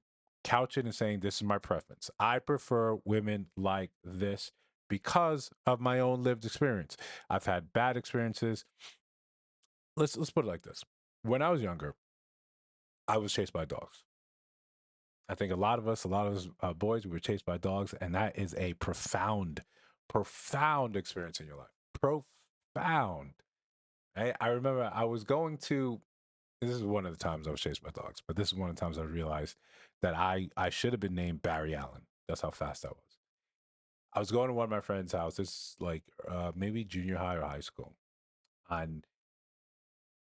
couch it and saying, this is my preference. I prefer women like this because of my own lived experience. I've had bad experiences. Let's put it like this. When I was younger, I was chased by dogs. I think a lot of us boys, we were chased by dogs, and that is a profound experience in your life. Profound. I remember I was going to. This is one of the times I was chased by dogs, but this is one of the times I realized that I should have been named Barry Allen. That's how fast I was. I was going to one of my friend's house. It's like maybe junior high or high school, and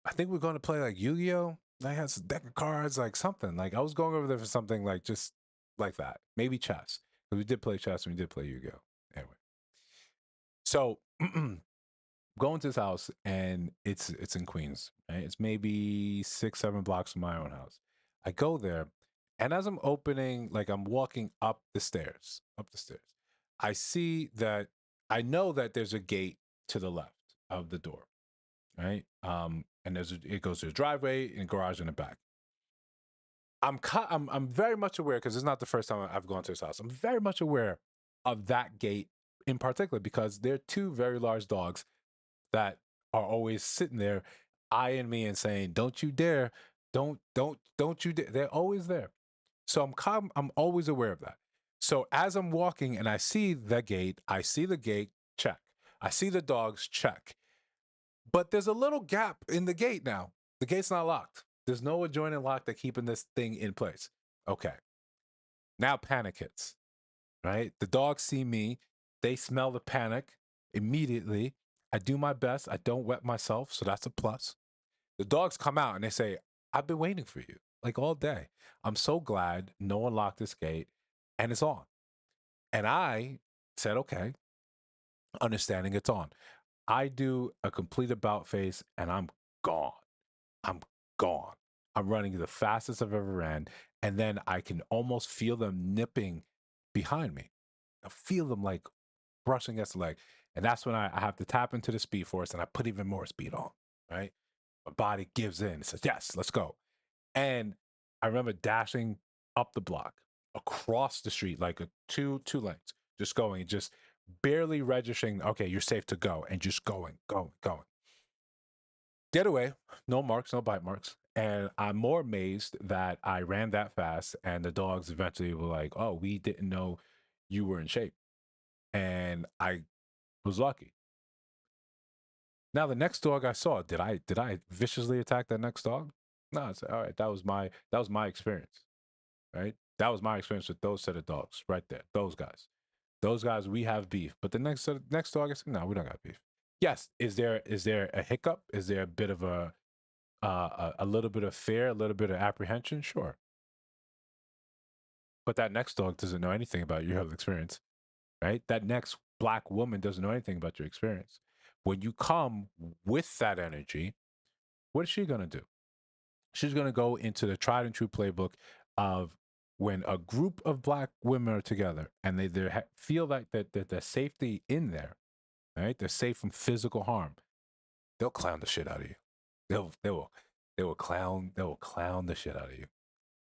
I think we're going to play like Yu-Gi-Oh. I had some deck of cards, like something. Like I was going over there for something like just like that. Maybe chess. Because we did play chess and we did play Yu-Gi-Oh. Anyway. So going to his house, and it's in Queens. Right? It's maybe 6-7 blocks from my own house. I go there, and as I'm opening, like I'm walking up the stairs, I see that I know that there's a gate to the left of the door. Right. And it goes to the driveway and garage in the back. I'm very much aware, because it's not the first time I've gone to his house. I'm very much aware of that gate in particular, because there are two very large dogs that are always sitting there eyeing me and saying, "Don't you dare! Don't you dare!" They're always there. So I'm always aware of that. So as I'm walking and I see the gate, check. I see the dogs, check. But there's a little gap in the gate now. The gate's not locked. There's no adjoining lock that's keeping this thing in place. Okay. Now panic hits, right? The dogs see me. They smell the panic immediately. I do my best. I don't wet myself, so that's a plus. The dogs come out and they say, "I've been waiting for you like all day. I'm so glad no one locked this gate and it's on." And I said, "Okay, understanding it's on." I do a complete about face and I'm gone. I'm gone. I'm running the fastest I've ever ran. And then I can almost feel them nipping behind me. I feel them like brushing against the leg. And that's when I have to tap into the speed force, and I put even more speed on, right? My body gives in. It says, yes, let's go. And I remember dashing up the block, across the street, like two lanes, just going, just barely registering, okay, you're safe to go, and just going. Get away, no marks, no bite marks. And I'm more amazed that I ran that fast, and the dogs eventually were like, oh, we didn't know you were in shape. And I was lucky. Now the next dog I saw, did I viciously attack that next dog? No, I said, all right, that was my experience. Right? That was my experience with those set of dogs right there. Those guys. Those guys, we have beef. But the next dog, I said, no, we don't got beef. Yes, is there a hiccup? Is there a bit of a little bit of fear, a little bit of apprehension? Sure. But that next dog doesn't know anything about your health experience, right? That next black woman doesn't know anything about your experience. When you come with that energy, what is she going to do? She's going to go into the tried and true playbook of when a group of black women are together and they feel like that the safety in there, right? They're safe from physical harm. They'll clown the shit out of you. They will clown the shit out of you.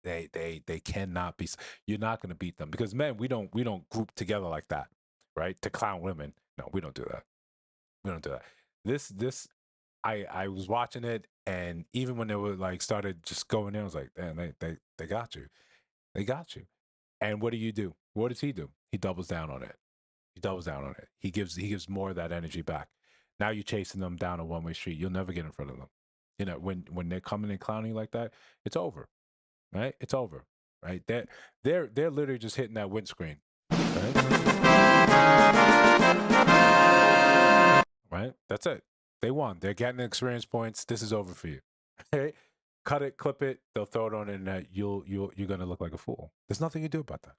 They cannot be. You're not going to beat them because men, we don't group together like that, right? To clown women. No, we don't do that. We don't do that. This I was watching it, and even when they were like started just going in, I was like, damn, they got you. They got you. And what do you do? What does he do? He doubles down on it. He doubles down on it. He gives more of that energy back. Now you're chasing them down a one-way street. You'll never get in front of them. You know, when they're coming and clowning you like that, it's over. Right? It's over. Right? They're literally just hitting that windscreen. Right? That's it. They won. They're getting the experience points. This is over for you. Okay? Cut it, clip it. They'll throw it on the internet. You're gonna look like a fool. There's nothing you do about that,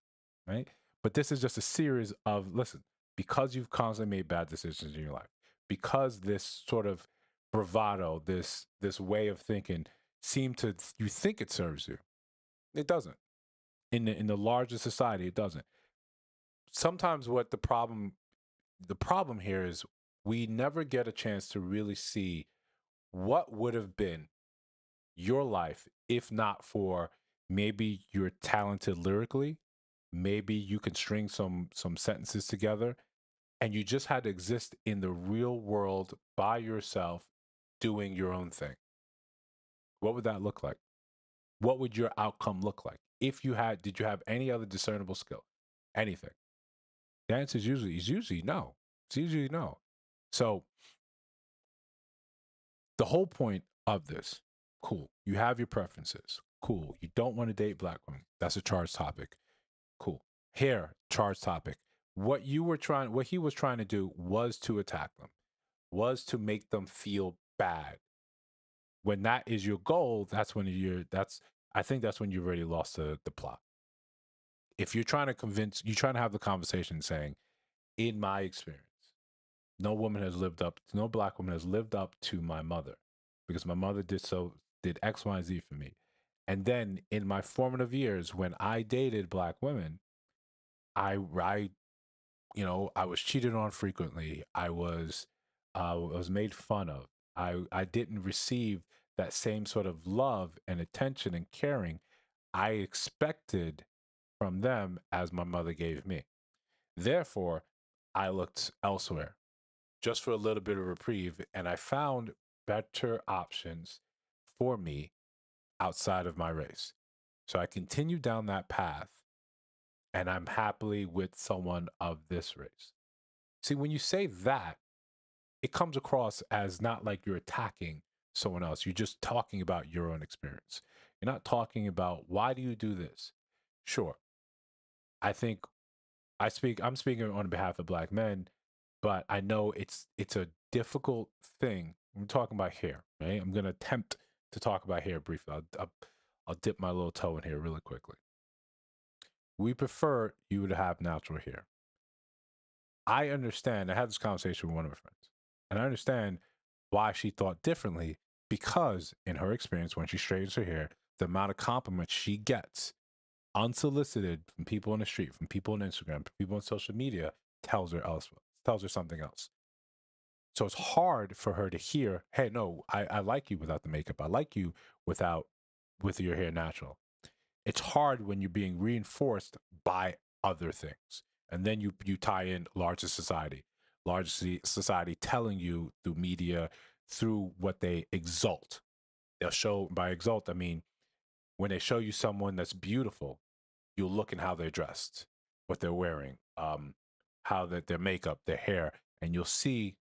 right? But this is just a series of listen, because you've constantly made bad decisions in your life, because this sort of bravado, this way of thinking, you think it serves you. It doesn't. In the larger society, it doesn't. Sometimes what the problem here is we never get a chance to really see what would have been your life if not for maybe you're talented lyrically, maybe you can string some sentences together, and you just had to exist in the real world by yourself doing your own thing. What would that look like? What would your outcome look like? If you had, did you have any other discernible skill? Anything? The answer is usually no. It's usually no. So the whole point of this, cool. You have your preferences. Cool. You don't want to date black women. That's a charged topic. Cool. Hair, charged topic. What he was trying to do was to attack them, was to make them feel bad. When that is your goal, I think that's when you've already lost the plot. If you're trying to have the conversation saying, in my experience, no black woman has lived up to my mother because my mother did X, Y, and Z for me. And then in my formative years, when I dated black women, I was cheated on frequently. I was made fun of. I didn't receive that same sort of love and attention and caring I expected from them as my mother gave me. Therefore, I looked elsewhere just for a little bit of reprieve, and I found better options for me outside of my race. So I continued down that path, and I'm happily with someone of this race. See, when you say that, it comes across as not like you're attacking someone else. You're just talking about your own experience. You're not talking about why do you do this? Sure. I think I'm speaking on behalf of black men, but I know it's a difficult thing. I'm talking about hair, right? I'm going to attempt to talk about hair briefly. I'll dip my little toe in here really quickly. We prefer you to have natural hair. I understand. I had this conversation with one of my friends, and I understand why she thought differently because, in her experience, when she straightens her hair, the amount of compliments she gets unsolicited from people on the street, from people on Instagram, from people on social media tells her something else. So it's hard for her to hear, hey, no, I like you without the makeup. I like you with your hair natural. It's hard when you're being reinforced by other things. And then you tie in larger society telling you through media, through what they exalt. They'll show, by exalt, I mean, when they show you someone that's beautiful, you'll look in how they're dressed, what they're wearing, how their makeup, their hair, and you'll see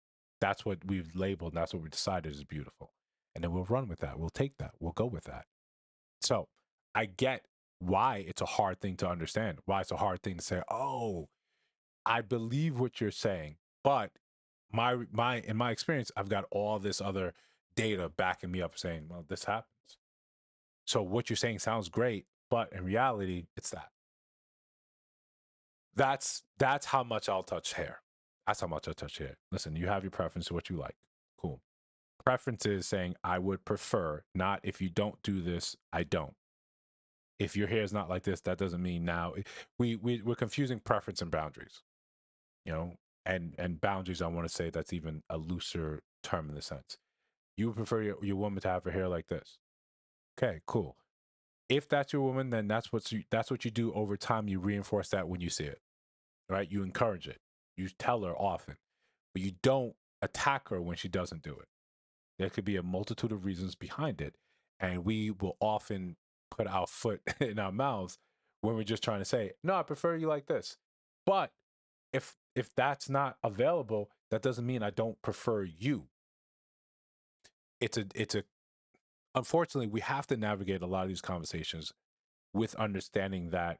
that's what we've labeled, and that's what we decided is beautiful. And then we'll run with that. We'll take that. We'll go with that. So I get why it's a hard thing to understand, why it's a hard thing to say, oh, I believe what you're saying, but my in my experience, I've got all this other data backing me up saying, well, this happens. So what you're saying sounds great, but in reality, it's that. That's how much I'll touch hair. That's how much I'll touch hair. Listen, you have your preference to what you like. Cool. Preference is saying I would prefer, not if you don't do this, I don't. If your hair is not like this, that doesn't mean now we're confusing preference and boundaries. You know, and boundaries, I want to say that's even a looser term in the sense. You would prefer your woman to have her hair like this. Okay, cool. If that's your woman, then that's what you do over time. You reinforce that when you see it, right? You encourage it. You tell her often, but you don't attack her when she doesn't do it. There could be a multitude of reasons behind it, and we will often put our foot in our mouths when we're just trying to say, "No, I prefer you like this." But if that's not available, that doesn't mean I don't prefer you. It's a unfortunately, we have to navigate a lot of these conversations with understanding that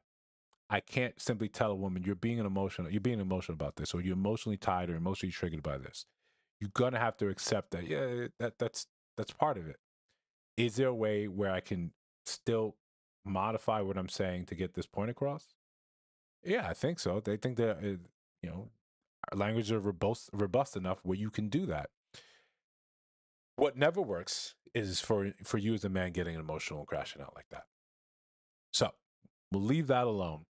I can't simply tell a woman you're being emotional about this, or you're emotionally tied or emotionally triggered by this. You're gonna have to accept that, yeah, that's part of it. Is there a way where I can still modify what I'm saying to get this point across? Yeah, I think so. They think that our language are robust enough where you can do that. What never works is for you as a man getting emotional and crashing out like that. So we'll leave that alone.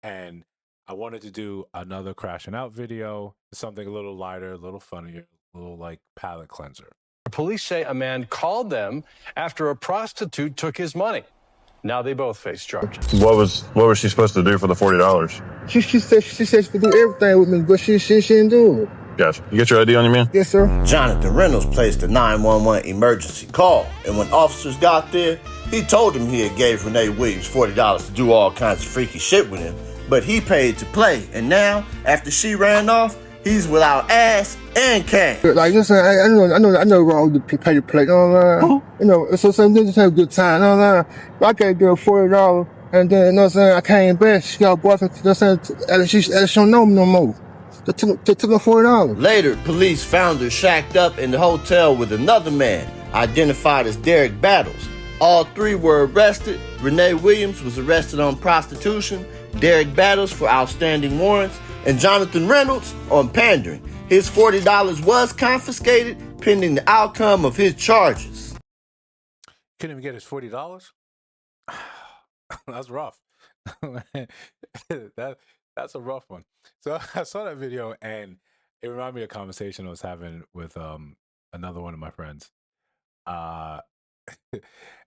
And I wanted to do another crashing out video, something a little lighter, a little funnier, a little like palate cleanser. Police say a man called them after a prostitute took his money. Now they both face charges. What was she supposed to do for the $40? She said she could do everything with me, but she didn't do it. Gotcha. You get your ID on you, man? Yes, sir. Jonathan Reynolds placed a 911 emergency call, and when officers got there, he told them he had gave Renee Williams $40 to do all kinds of freaky shit with him, but he paid to play, and now, after she ran off, he's without ass and cash. Like, listen, I know wrong to pay to play, you know what I'm saying? You know, so some just have a good time, you know what I'm saying? But I can't give her $40, and then, you know what I'm saying, I came back, she got a boyfriend, you know what I'm saying, she don't know me no more. They took her $40. Later, police found her shacked up in the hotel with another man, identified as Derek Battles. All three were arrested. Renee Williams was arrested on prostitution, Derek Battles for outstanding warrants, and Jonathan Reynolds on pandering. His $40 was confiscated pending the outcome of his charges. Couldn't even get his $40? That's rough. That's a rough one. So I saw that video and it reminded me of a conversation I was having with another one of my friends. And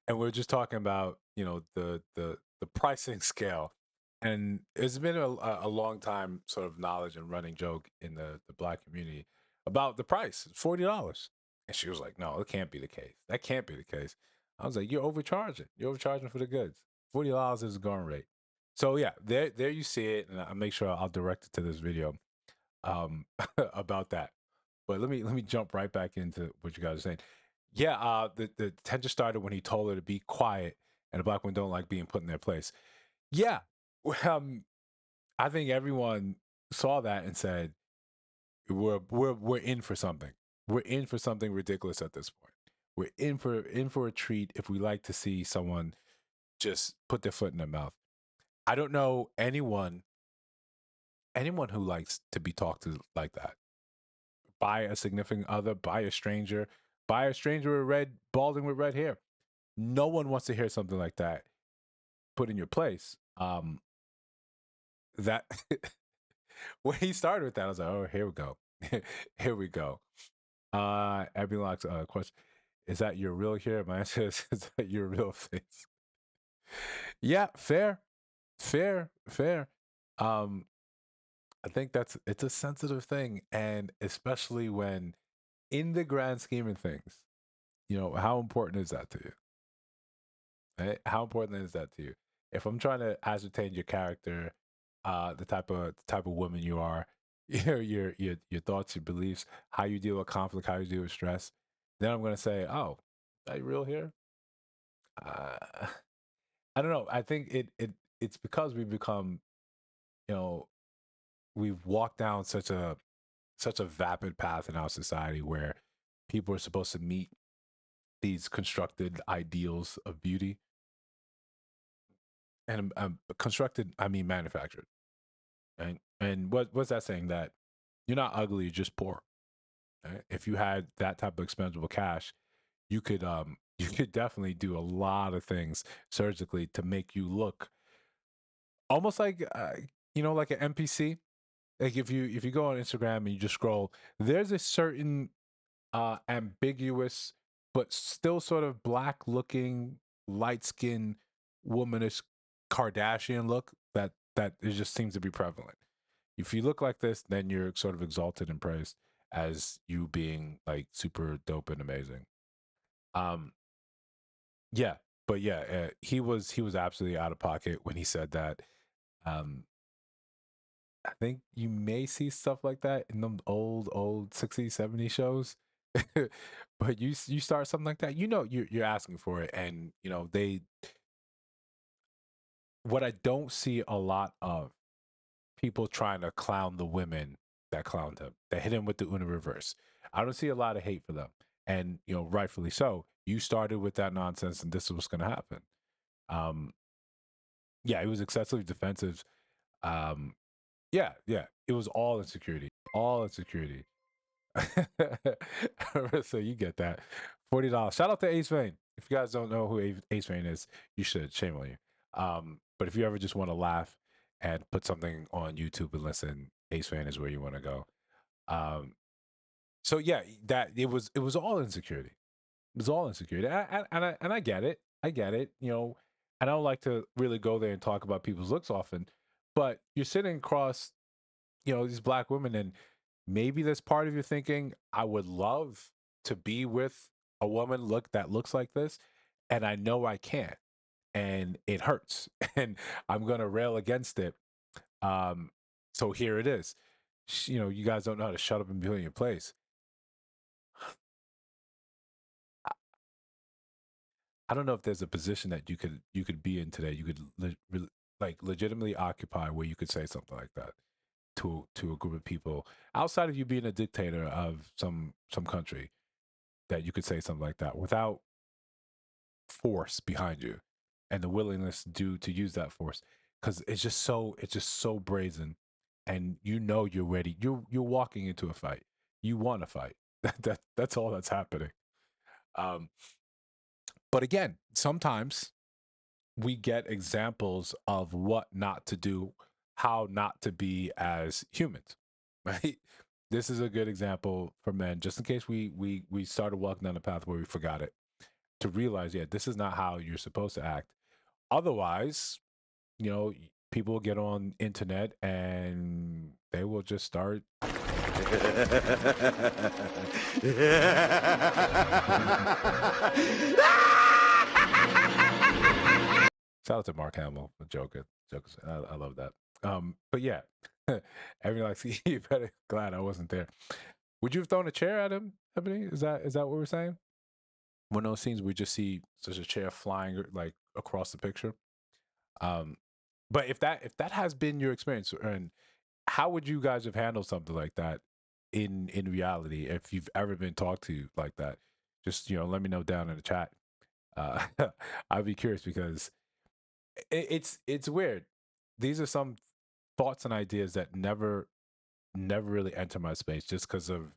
we were just talking about, the pricing scale. And it's been a long time sort of knowledge and running joke in the Black community about the price, $40. And she was like, no, it can't be the case. That can't be the case. I was like, you're overcharging. You're overcharging for the goods. $40 is the going rate. So yeah, there you see it, and I'll make sure I'll direct it to this video about that. But let me jump right back into what you guys are saying. Yeah, the tension started when he told her to be quiet, and the Black women don't like being put in their place. Yeah, I think everyone saw that and said, we're in for something. We're in for something ridiculous at this point. We're in for a treat if we like to see someone just put their foot in their mouth. I don't know anyone who likes to be talked to like that. By a significant other, by a stranger with balding with red hair. No one wants to hear something like that put in your place. That when he started with that, I was like, oh, here we go. Here we go. Abby Locke's question. Is that your real hair? My answer is that your real face? Yeah, fair. I think it's a sensitive thing, and especially when, in the grand scheme of things, how important is that to you? Right? How important is that to you? If I'm trying to ascertain your character, the type of woman you are, your thoughts, your beliefs, how you deal with conflict, how you deal with stress, then I'm gonna say, oh, are you real here? Uh, I don't know. I think it's because we've become, you know, we've walked down such a vapid path in our society where people are supposed to meet these constructed ideals of beauty, and constructed, I mean manufactured. Right? And what's that saying? That you're not ugly, you're just poor. Right? If you had that type of expendable cash, you could you could definitely do a lot of things surgically to make you look almost like like an NPC. Like if you go on Instagram and you just scroll, there's a certain ambiguous but still sort of black looking, light skinned, womanish Kardashian look that it just seems to be prevalent. If you look like this, then you're sort of exalted and praised as you being like super dope and amazing. Um, yeah, but yeah, he was absolutely out of pocket when he said that. Um, I think you may see stuff like that in them old 60s, 70s shows. But you start something like that, you're asking for it. And they what I don't see a lot of, people trying to clown the women that clowned him, that hit him with the Una reverse. I don't see a lot of hate for them. And rightfully so. You started with that nonsense, and this is what's gonna happen. Um, yeah, it was excessively defensive. Um, yeah, yeah. It was all insecurity. All insecurity. So you get that. $40. Shout out to Ace Vane. If you guys don't know who Ace Vane is, you should. Shame on you. But if you ever just want to laugh and put something on YouTube and listen, Ace Vane is where you want to go. Um, so yeah, that it was all insecurity. It was all insecurity, and I get it. I get it. I don't like to really go there and talk about people's looks often, but you're sitting across these black women, and maybe that's part of your thinking, I would love to be with a woman that looks like this, and I know I can't, and it hurts, and I'm gonna rail against it. um so here it is. You guys don't know how to shut up and be in your place. I don't know if there's a position that you could be in today, you could like legitimately occupy, where you could say something like that to a group of people, outside of you being a dictator of some country, that you could say something like that without force behind you, and the willingness to use that force, because it's just so brazen, and you're ready, you're walking into a fight, you want to fight. That's all that's happening. um but again, sometimes we get examples of what not to do, how not to be as humans, right? This is a good example for men, just in case we started walking down a path where we forgot it, to realize, yeah, this is not how you're supposed to act. Otherwise, people will get on internet and they will just start. Shout out to Mark Hamill, the Joker. Jokers, I love that. But yeah, everyone likes you better. Glad I wasn't there. Would you have thrown a chair at him, Ebony? Is that what we're saying? One of those scenes we just see such a chair flying like across the picture. Um, but if that has been your experience, and how would you guys have handled something like that in reality, if you've ever been talked to like that? Just let me know down in the chat. Uh, I'd be curious, because it's weird. These are some thoughts and ideas that never really enter my space, just because of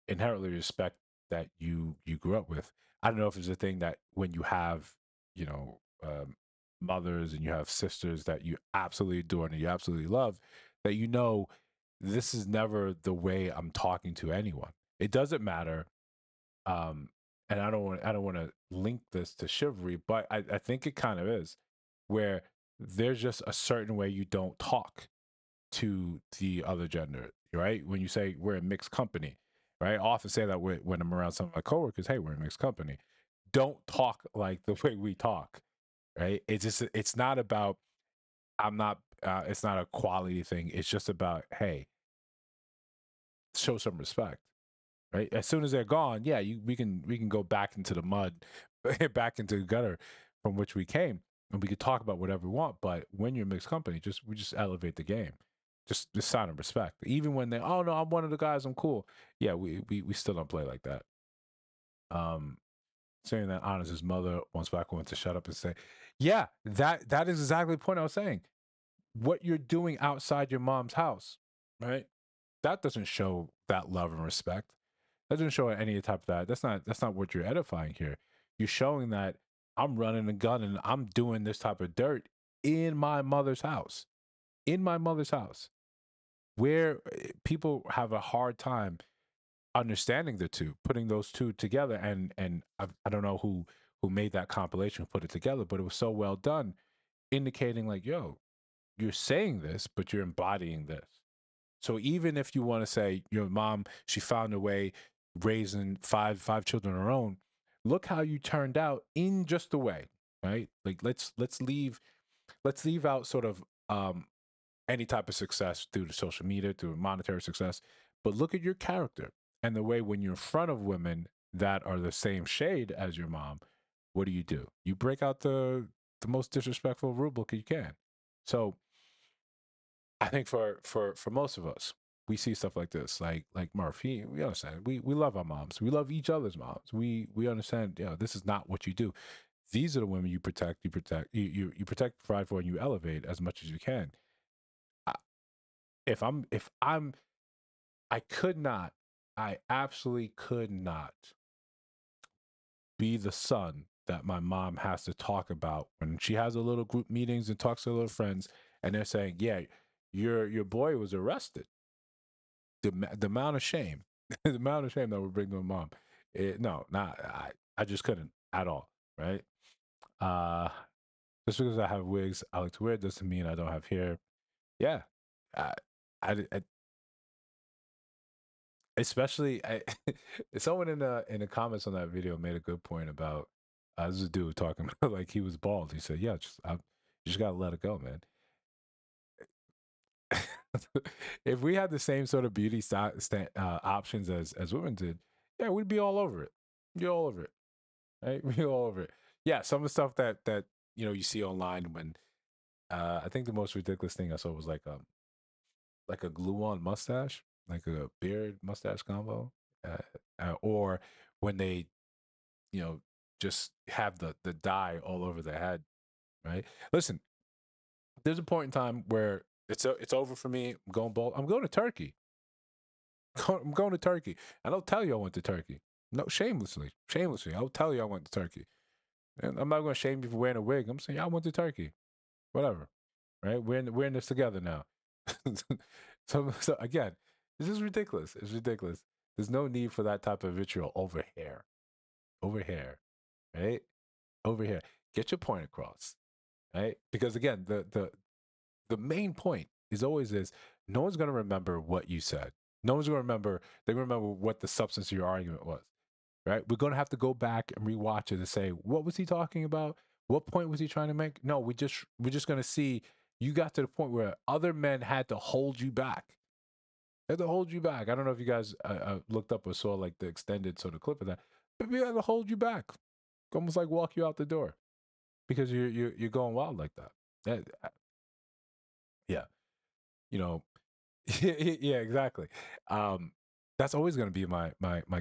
inherently respect that you grew up with. I don't know if it's a thing that when you have you know mothers, and you have sisters that you absolutely adore and you absolutely love, that this is never the way I'm talking to anyone. It doesn't matter. um and I don't want to link this to chivalry, but I think it kind of is, where there's just a certain way you don't talk. to the other gender, right? When you say we're a mixed company, right? I often say that when I'm around some of my coworkers, hey, we're a mixed company. Don't talk like the way we talk, right? It's not about, I'm not, it's not a quality thing. It's just about, hey, show some respect, right? As soon as they're gone, yeah, we can go back into the mud, back into the gutter from which we came, and we could talk about whatever we want. But when you're mixed company, we just elevate the game, just sign of respect. Even when they, oh no, I'm one of the guys, I'm cool. Yeah, we still don't play like that. Saying that honest, his mother wants back went to shut up and say, yeah, that is exactly the point I was saying. What you're doing outside your mom's house, right? That doesn't show that love and respect. That doesn't show any type of that. That's not what you're edifying here. You're showing that I'm running a gun and I'm doing this type of dirt in my mother's house. In my mother's house. Where people have a hard time understanding the two, putting those two together. And I don't know who made that compilation, put it together, but it was so well done, indicating like, yo, you're saying this, but you're embodying this. So even if you want to say your mom, she found a way raising five children of her own, look how you turned out in just a way, right? Like let's leave out sort of any type of success through the social media, through monetary success, but look at your character and the way when you're in front of women that are the same shade as your mom, what do? You break out the most disrespectful rule book you can. So I think for most of us, we see stuff like this, like Murphy. We understand. We love our moms. We love each other's moms. We understand. This is not what you do. These are the women you protect. You protect, provide for, and you elevate as much as you can. I, if I'm, I could not. I absolutely could not be the son that my mom has to talk about when she has a little group meetings and talks to her little friends, and they're saying, "Yeah, your boy was arrested." The amount of shame, the amount of shame that would bring to my mom. No, not I just couldn't at all. Right? Uh, just because I have wigs I like to wear doesn't mean I don't have hair. Yeah, I, I especially someone in the comments on that video made a good point about this is a dude talking about like he was bald. He said, "Yeah, you just gotta let it go, man." If we had the same sort of beauty options as women did, yeah, we'd be all over it. Be all over it, right? Be all over it. Yeah, some of the stuff that you see online when I think the most ridiculous thing I saw was like a glue-on mustache, like a beard mustache combo, or when they just have the dye all over their head, right? Listen, there's a point in time where it's over for me. I'm going bald. I'm going to Turkey. I'm going to Turkey, and I'll tell you I went to Turkey. No, shamelessly, I'll tell you I went to Turkey. And I'm not going to shame you for wearing a wig. I'm saying I went to Turkey. Whatever, right? We're in this together now. So again, this is ridiculous. It's ridiculous. There's no need for that type of vitriol over here, right? Over here. Get your point across, right? Because again, the main point is always is no one's going to remember what you said. No one's going to remember. They're going to remember what the substance of your argument was, right? We're going to have to go back and rewatch it and say, what was he talking about? What point was he trying to make? No, we're just going to see you got to the point where other men had to hold you back. They had to hold you back. I don't know if you guys looked up or saw like the extended sort of clip of that, but we had to hold you back, almost like walk you out the door because you're going wild like that. Yeah, you know, yeah, exactly. That's always going to be my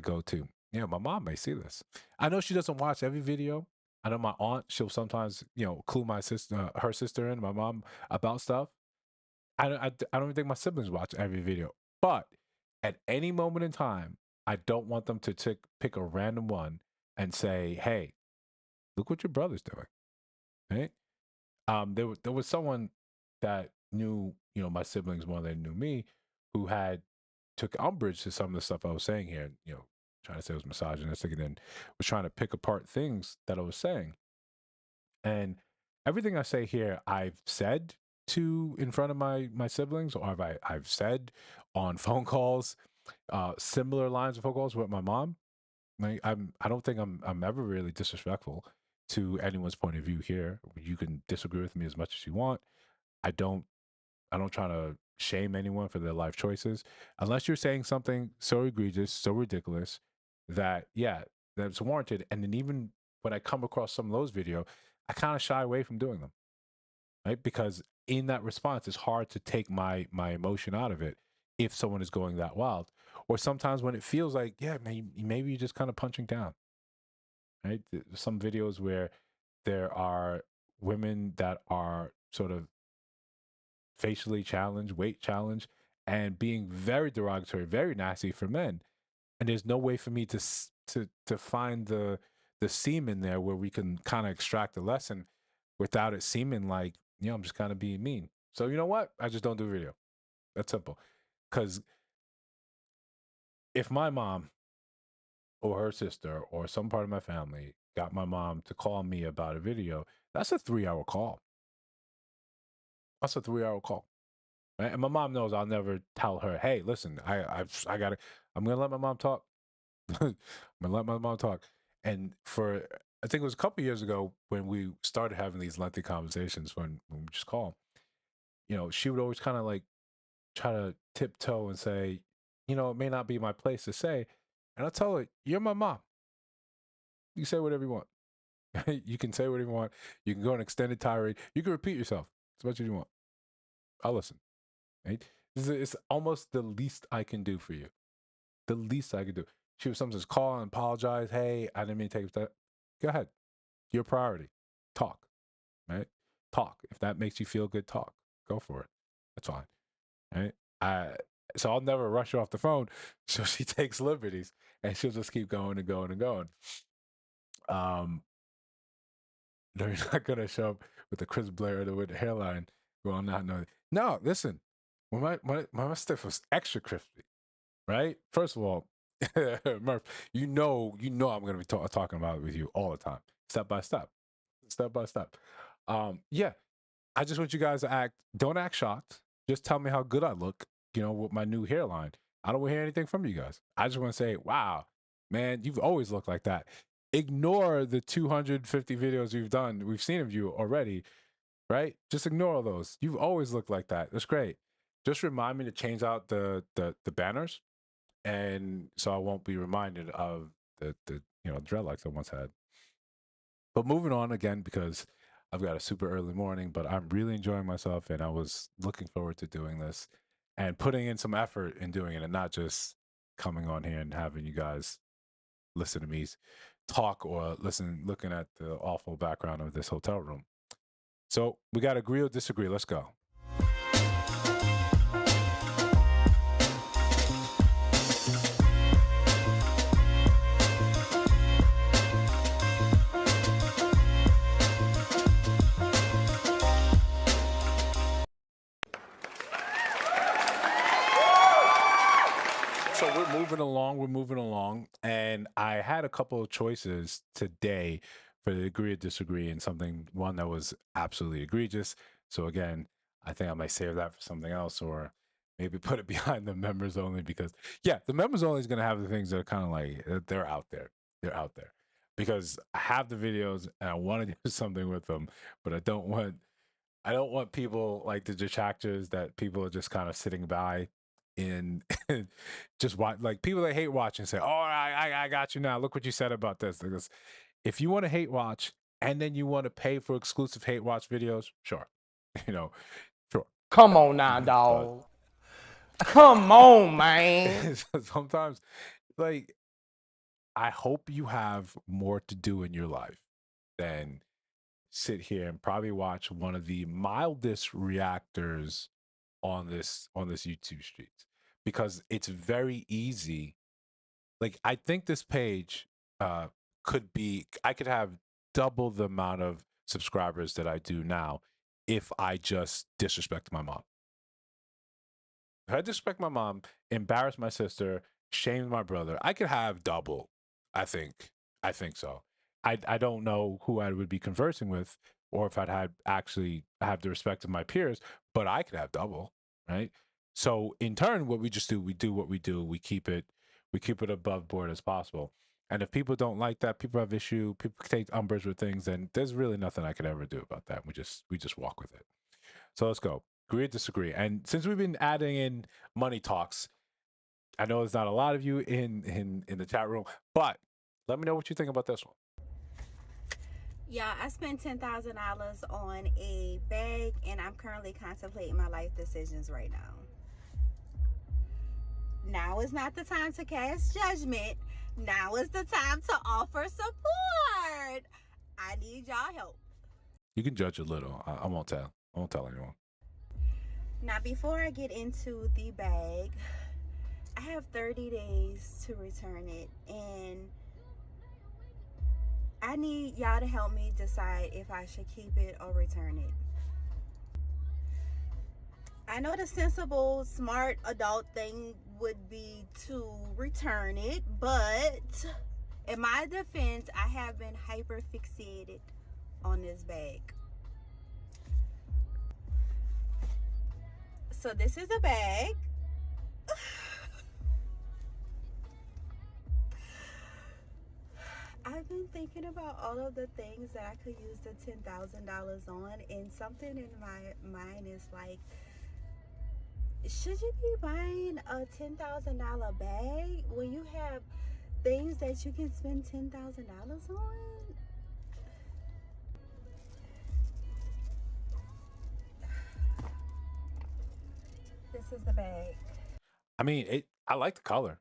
go-to. My mom may see this. I know she doesn't watch every video. I know my aunt, she'll sometimes clue my sister, her sister, in my mom about stuff. I don't even think my siblings watch every video, but at any moment in time, I don't want them to pick a random one and say, "Hey, look what your brother's doing." Right? There was someone that knew my siblings more than knew me, who had took umbrage to some of the stuff I was saying here. Trying to say it was misogynistic, and then was trying to pick apart things that I was saying. And everything I say here, I've said to in front of my siblings, or I've said on phone calls, similar lines of phone calls with my mom. Like I don't think I'm ever really disrespectful to anyone's point of view here. You can disagree with me as much as you want. I don't I don't try to shame anyone for their life choices unless you're saying something so egregious, so ridiculous that yeah, that's warranted. And then even when I come across some of those videos, I kind of shy away from doing them, right? Because in that response, it's hard to take my emotion out of it if someone is going that wild. Or sometimes when it feels like, yeah, maybe you're just kind of punching down, right? Some videos where there are women that are sort of facially challenged, weight challenged, and being very derogatory, very nasty for men. And there's no way for me to find the seam in there where we can kind of extract a lesson without it seeming like, I'm just kind of being mean. So you know what? I just don't do video. That's simple. Because if my mom or her sister or some part of my family got my mom to call me about a video, that's a 3 hour call. That's a 3 hour call. Right? And my mom knows I'll never tell her, hey, listen, I gotta, I'm gonna let my mom talk. I'm gonna let my mom talk. And for I think it was a couple years ago when we started having these lengthy conversations when we just call, she would always kind of like try to tiptoe and say, it may not be my place to say. And I tell her, you're my mom. You say whatever you want. You can say whatever you want. You can go an extended tirade. You can repeat yourself as much as you want. I'll listen. Right? It's almost the least I can do for you. The least I could do. She was sometimes call and apologize. Hey, I didn't mean to take that. Go ahead. Your priority. Talk. Right? Talk. If that makes you feel good, talk. Go for it. That's fine. Right? So I'll never rush her off the phone. So she takes liberties and she'll just keep going and going and going. They're not gonna show up with the Chris Blair with the hairline. Well, not know. No, listen. When my stuff was extra crispy, right? First of all, Murph, I'm gonna be talking about it with you all the time, step by step, step by step. Yeah, I just want you guys to don't act shocked. Just tell me how good I look, with my new hairline. I don't want to hear anything from you guys. I just want to say, wow, man, you've always looked like that. Ignore the 250 videos we've seen of you already, right? Just ignore all those. You've always looked like that. That's great. Just remind me to change out the banners, and so I won't be reminded of the dreadlocks I once had. But moving on again, because I've got a super early morning, but I'm really enjoying myself and I was looking forward to doing this and putting in some effort in doing it and not just coming on here and having you guys listen to me talk or looking at the awful background of this hotel room. So we got agree or disagree. Let's go. So we're moving along, and I had a couple of choices today for the agree or disagree, and one that was absolutely egregious. So again, I think I might save that for something else, or maybe put it behind the members only, because yeah, the members only is going to have the things that are kind of like they're out there, because I have the videos and I want to do something with them, but I don't want people like the detractors that people are just kind of sitting by in just watch, like people that hate watch and say, oh, I got you now, look what you said about this. Because if you want to hate watch and then you want to pay for exclusive hate watch videos, sure. Sure. Come on now, dog. Come on, man. Sometimes, like, I hope you have more to do in your life than sit here and probably watch one of the mildest reactors on this YouTube streets, because it's very easy. Like, I think this page I could have double the amount of subscribers that I do now if I just disrespect my mom. If I disrespect my mom, embarrass my sister, shame my brother, I could have double. I think so. I don't know who I would be conversing with or if I'd had actually have the respect of my peers, but I could have double, right? So in turn, what we just do, we do what we do. We keep it above board as possible. And if people don't like that, people have issue, people take umbrage with things, then there's really nothing I could ever do about that. We just walk with it. So let's go. Agree or disagree. And since we've been adding in money talks, I know there's not a lot of you in the chat room, but let me know what you think about this one. Yeah, I spent $10,000 on a bag, and I'm currently contemplating my life decisions right now. Now is not the time to cast judgment. Now is the time to offer support. I need y'all help. You can judge a little. I won't tell. I won't tell anyone. Now, before I get into the bag, I have 30 days to return it, and I need y'all to help me decide if I should keep it or return it. I know the sensible, smart adult thing would be to return it, but in my defense, I have been hyper fixated on this bag. So this is a bag. I've been thinking about all of the things that I could use the $10,000 on, and something in my mind is like, should you be buying a $10,000 bag when you have things that you can spend $10,000 on? This is the bag. I mean, I like the color.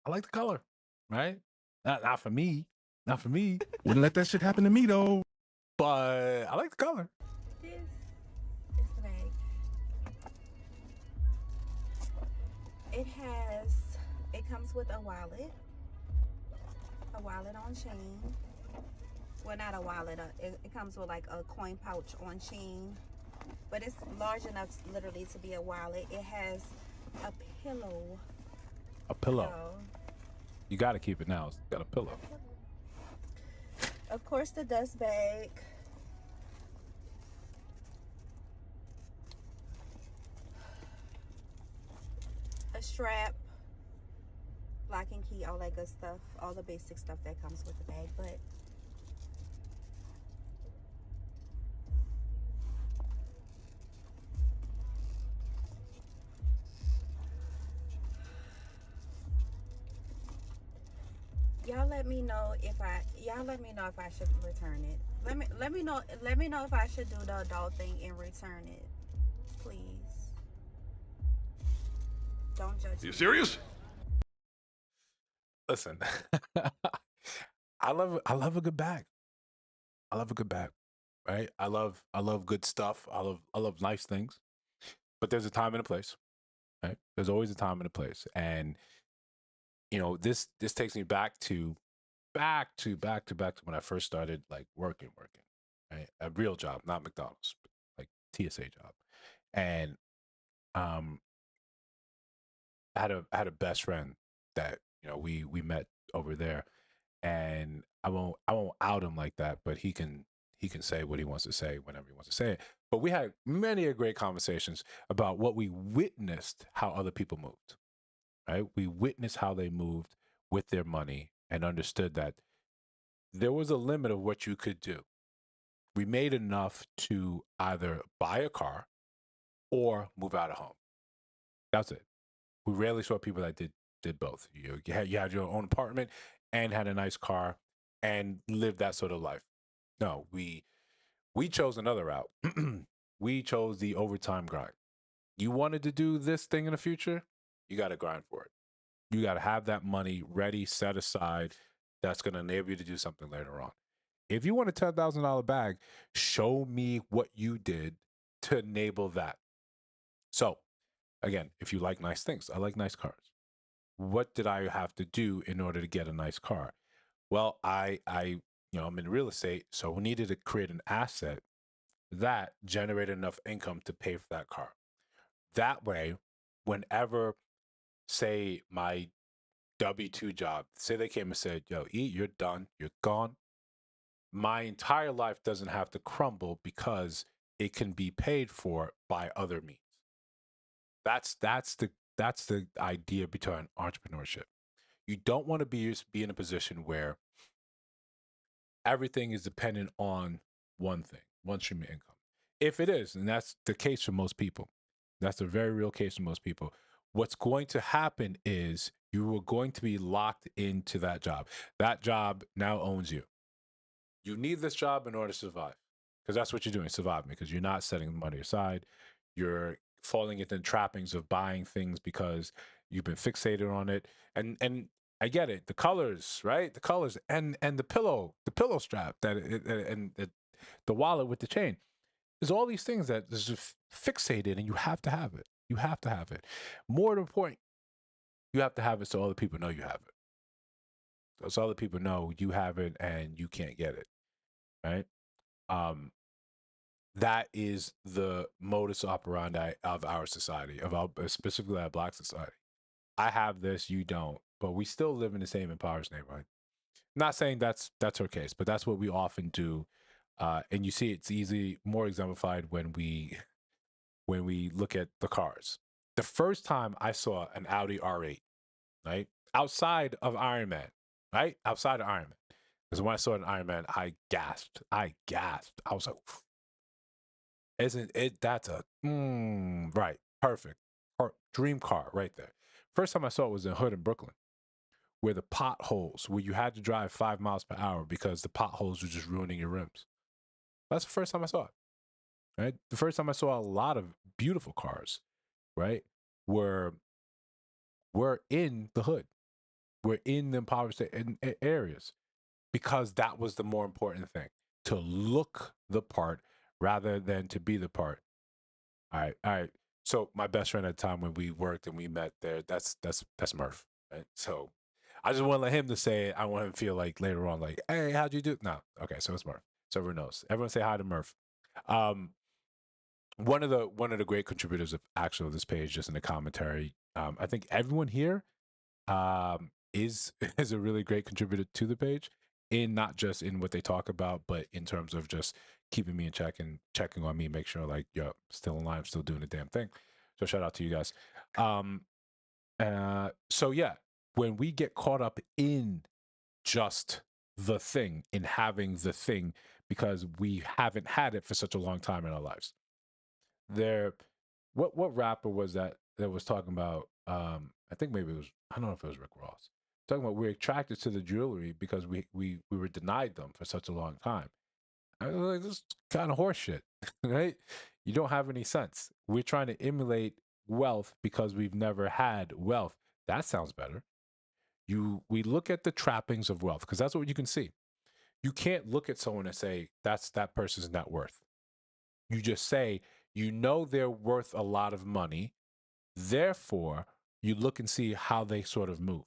I like the color, right? Not for me. Not for me. Wouldn't let that shit happen to me though. But I like the color. This is the bag. It comes with a wallet on chain. Well, not a wallet. It comes with like a coin pouch on chain, but it's large enough literally to be a wallet. It has a pillow. A pillow. You got to keep it now. It's got a pillow. Of course, the dust bag. A strap, lock and key, all that good stuff, all the basic stuff that comes with the bag. But y'all let me know if I should return it. Let me know if I should do the adult thing and return it. Please. Don't judge me. You serious? Listen, I love a good bag. I love a good bag, right? I love good stuff. I love nice things, but there's a time and a place, right? There's always a time and a place, and you know this takes me back to when I first started like working, right? A real job, not McDonald's, like TSA job, and I had a best friend that we met over there, and I won't out him like that, but he can say what he wants to say whenever he wants to say it. But we had many great conversations about what we witnessed, how other people moved, right? We witnessed how they moved with their money and understood that there was a limit of what you could do. We made enough to either buy a car or move out of home. That's it. We rarely saw people that did both. You had your own apartment and had a nice car and lived that sort of life. No, we chose another route. We chose the overtime grind. You wanted to do this thing in the future, you got to grind for it. You got to have that money ready, set aside. That's going to enable you to do something later on. If you want a $10,000 bag, show me what you did to enable that. So, again, if you like nice things, I like nice cars. What did I have to do in order to get a nice car? Well, I'm in real estate, so we needed to create an asset that generated enough income to pay for that car. That way, whenever, say, my W-2 job, say they came and said, yo, E, you're done, you're gone, my entire life doesn't have to crumble because it can be paid for by other means. That's the idea behind entrepreneurship. You don't want to be in a position where everything is dependent on one thing, one stream of income. If it is, and that's the case for most people, that's a very real case for most people. What's going to happen is you are going to be locked into that job. That job now owns you. You need this job in order to survive, because that's what you're doing, surviving, because you're not setting the money aside. You're falling into the trappings of buying things because you've been fixated on it. And I get it, the colors, right? The colors and the pillow strap the wallet with the chain. There's all these things that is just fixated, and you have to have it. You have to have it. More to the point, you have to have it so other people know you have it. So other people know you have it and you can't get it, right? That is the modus operandi of our society, of our, specifically our Black society. I have this, you don't, but we still live in the same impoverished neighborhood. Not saying that's her case, but that's what we often do, and you see it's easily more exemplified when we look at the cars. The first time I saw an Audi R8, right outside of Iron Man, right outside of Iron Man, because when I saw an Iron Man, I gasped. I was like, isn't it? That's a right, perfect, dream car right there. First time I saw it was in Hood in Brooklyn, where the potholes, where you had to drive 5 miles per hour because the potholes were just ruining your rims. That's the first time I saw it. Right, the first time I saw a lot of beautiful cars, right, were in the hood, were in the impoverished areas, because that was the more important thing, to look the part rather than to be the part. All right. So my best friend at the time when we worked and we met there, that's Murph. Right? So I just want to let him to say it. I want him to feel like later on, like, hey, how'd you do? No, okay, so it's Murph. So everyone knows. Everyone say hi to Murph. One of the great contributors of this page, just in the commentary. I think everyone here is is a really great contributor to the page, in not just in what they talk about, but in terms of just keeping me in check and checking on me, make sure like, yo, still in line, I'm still doing the damn thing. So shout out to you guys. So yeah, when we get caught up in just the thing, in having the thing, because we haven't had it for such a long time in our lives. What rapper was that was talking about? I think maybe it was, I don't know if it was Rick Ross, talking about we're attracted to the jewelry because we were denied them for such a long time. I was like, this is kind of horseshit, right? You don't have any sense. We're trying to emulate wealth because we've never had wealth. That sounds better. We look at the trappings of wealth because that's what you can see. You can't look at someone and say that's that person's net worth. You just say, you know, they're worth a lot of money. Therefore, you look and see how they sort of move.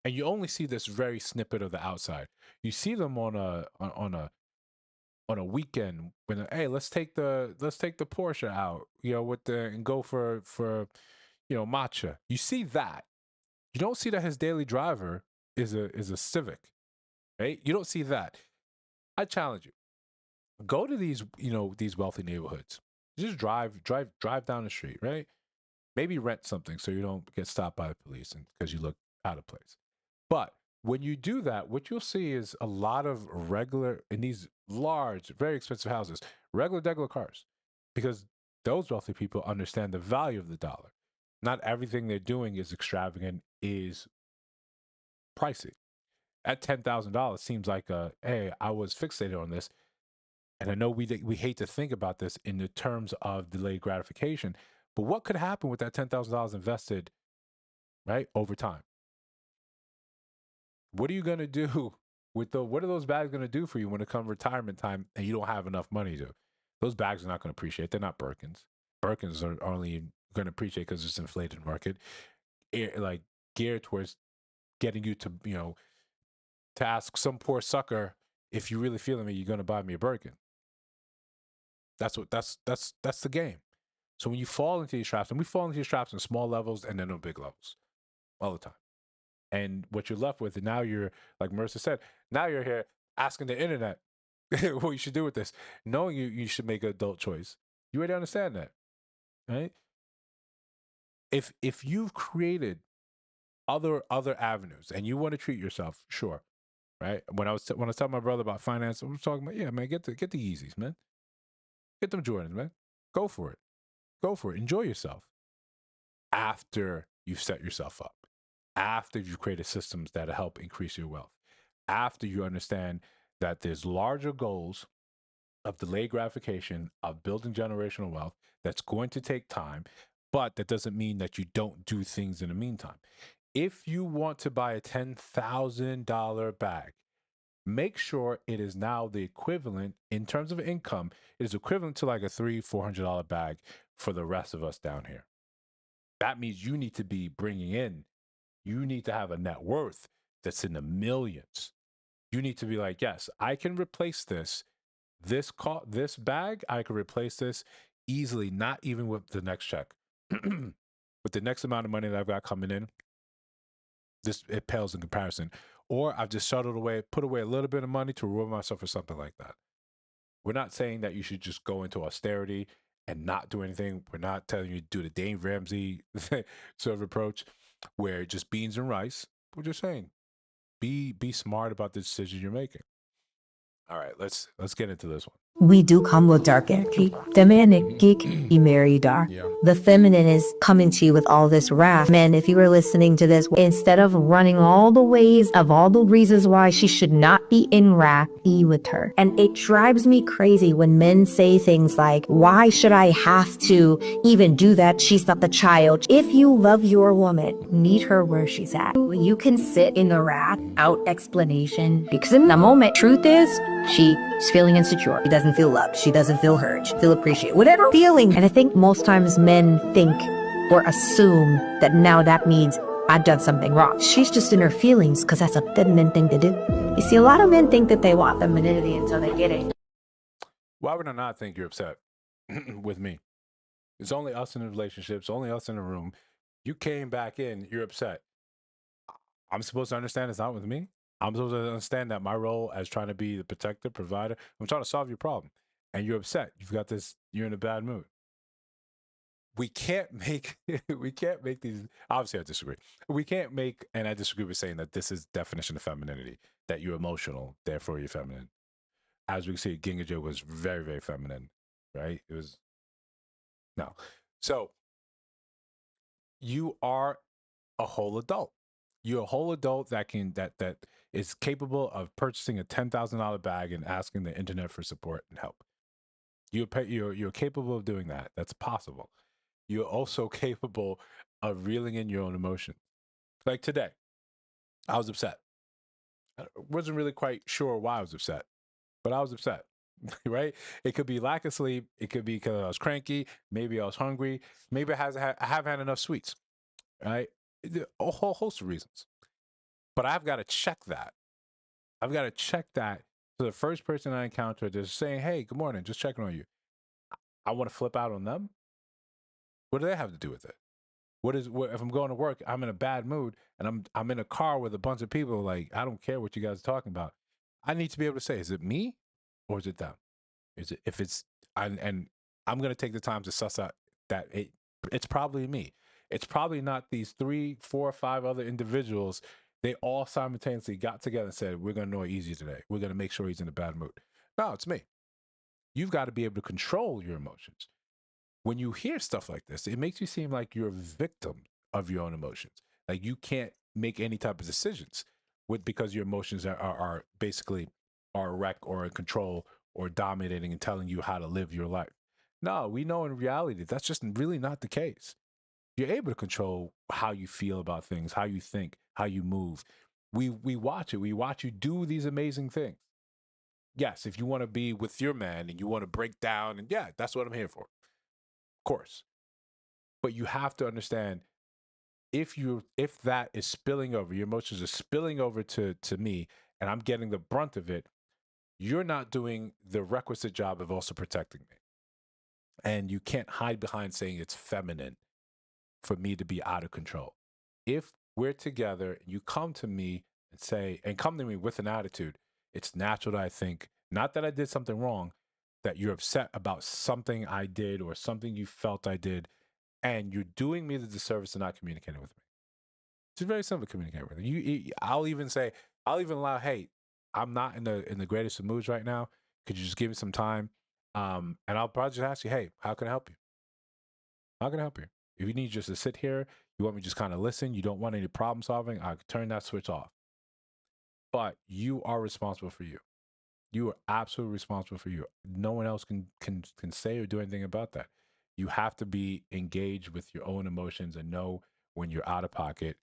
And you only see this very snippet of the outside. You see them on a weekend when, hey, let's take the Porsche out, and go for matcha. You see that. You don't see that his daily driver is a Civic, right? You don't see that. I challenge you. Go to these wealthy neighborhoods. Just drive down the street, right? Maybe rent something so you don't get stopped by the police and because you look out of place. But when you do that, what you'll see is a lot of regular, in these large, very expensive houses, regular cars, because those wealthy people understand the value of the dollar. Not everything they're doing is extravagant, is pricey. At $10,000 seems like hey, I was fixated on this. And I know we hate to think about this in the terms of delayed gratification, but what could happen with that $10,000 invested, right, over time? What are you going to do with what are those bags going to do for you when it comes retirement time and you don't have enough money to? Those bags are not going to appreciate. They're not Birkins. Birkins are only going to appreciate because it's inflated market, like geared towards getting you to, to ask some poor sucker, if you really feeling me, you're going to buy me a Birkin. That's the game. So when you fall into these traps, and we fall into these traps in small levels and then on big levels all the time. And what you're left with, and now you're, like Marissa said, now you're here asking the internet, what you should do with this, knowing you should make an adult choice. You already understand that, right? If you've created other avenues and you want to treat yourself, sure, right? When I was telling my brother about finance, I was talking about, yeah, man, get the Yeezys, man, get them Jordans, man, go for it, enjoy yourself. After you've set yourself up, after you've created systems that help increase your wealth, after you understand that there's larger goals of delayed gratification, of building generational wealth that's going to take time, but that doesn't mean that you don't do things in the meantime. If you want to buy a $10,000 bag, make sure it is now the equivalent in terms of income. It is equivalent to like a $300-400 bag for the rest of us down here. That means you need to be bringing in, you need to have a net worth that's in the millions. You need to be like, yes, I can replace this bag, I can replace this easily, not even with the next check. With the next amount of money that I've got coming in, it pales in comparison. Or I've just shuttled away, put away a little bit of money to reward myself for something like that. We're not saying that you should just go into austerity and not do anything. We're not telling you to do the Dave Ramsey sort of approach where just beans and rice. We're just saying be smart about the decisions you're making. All right, let's get into this one. We do come with dark energy. The manic geek, you marry dark. The feminine is coming to you with all this wrath. Man, if you were listening to this, instead of running all the ways of all the reasons why she should not be in wrath, be with her. And it drives me crazy when men say things like, why should I have to even do that? She's not the child. If you love your woman, meet her where she's at. You can sit in the wrath out explanation because in the moment, truth is, she's feeling insecure. She doesn't feel loved. She doesn't feel heard. She feel appreciated. Whatever feeling. And I think most times men think or assume that now that means I've done something wrong. She's just in her feelings because that's a feminine thing to do. You see, a lot of men think that they want femininity until they get it. Why would I not think you're upset with me? It's only us in the relationship. It's only us in the room. You came back in. You're upset. I'm supposed to understand it's not with me. I'm supposed to understand that my role as trying to be the protector, provider, I'm trying to solve your problem. And you're upset. You've got this, you're in a bad mood. We can't make these, obviously I disagree. We can't make, and I disagree with saying that this is definition of femininity, that you're emotional, therefore you're feminine. As we can see, Ginga was very, very feminine, right? It was, no. So you are a whole adult. You're a whole adult that is capable of purchasing a $10,000 bag and asking the internet for support and help. You're capable of doing that. That's possible. You're also capable of reeling in your own emotions. Like today, I was upset. I wasn't really quite sure why I was upset, but I was upset. Right? It could be lack of sleep. It could be because I was cranky. Maybe I was hungry. Maybe I haven't had enough sweets. Right? A whole host of reasons. But I've got to check that. I've got to check that. So the first person I encounter just saying, hey, good morning, just checking on you. I want to flip out on them. What do they have to do with it? If I'm going to work, I'm in a bad mood and I'm in a car with a bunch of people, like, I don't care what you guys are talking about. I need to be able to say, is it me or is it them? And I'm going to take the time to suss out that it's probably me. It's probably not these 3, 4, 5 other individuals. They all simultaneously got together and said, we're going to annoy Easy today. We're going to make sure he's in a bad mood. No, it's me. You've got to be able to control your emotions. When you hear stuff like this, it makes you seem like you're a victim of your own emotions. Like you can't make any type of decisions because your emotions are basically are a wreck or in control or dominating and telling you how to live your life. No, we know in reality that's just really not the case. You're able to control how you feel about things, how you think, how you move. We watch it. We watch you do these amazing things. Yes, if you want to be with your man and you want to break down, and yeah, that's what I'm here for. Of course. But you have to understand if that is spilling over, your emotions are spilling over to me, and I'm getting the brunt of it, you're not doing the requisite job of also protecting me. And you can't hide behind saying it's feminine for me to be out of control. If we're together, you come to me and come to me with an attitude, it's natural that I think Not that I did something wrong, that you're upset about something I did or something you felt I did, and you're doing me the disservice of not communicating with me. It's very simple to communicate with you. I'll even say, I'll even allow, hey, I'm not in the greatest of moods right now. Could you just give me some time? And I'll probably just ask you, hey, how can I help you? How can I help you? If you need just to sit here, you want me to just kind of listen, you don't want any problem solving, I could turn that switch off. But you are responsible for you. You are absolutely responsible for you. No one else can say or do anything about that. You have to be engaged with your own emotions and know when you're out of pocket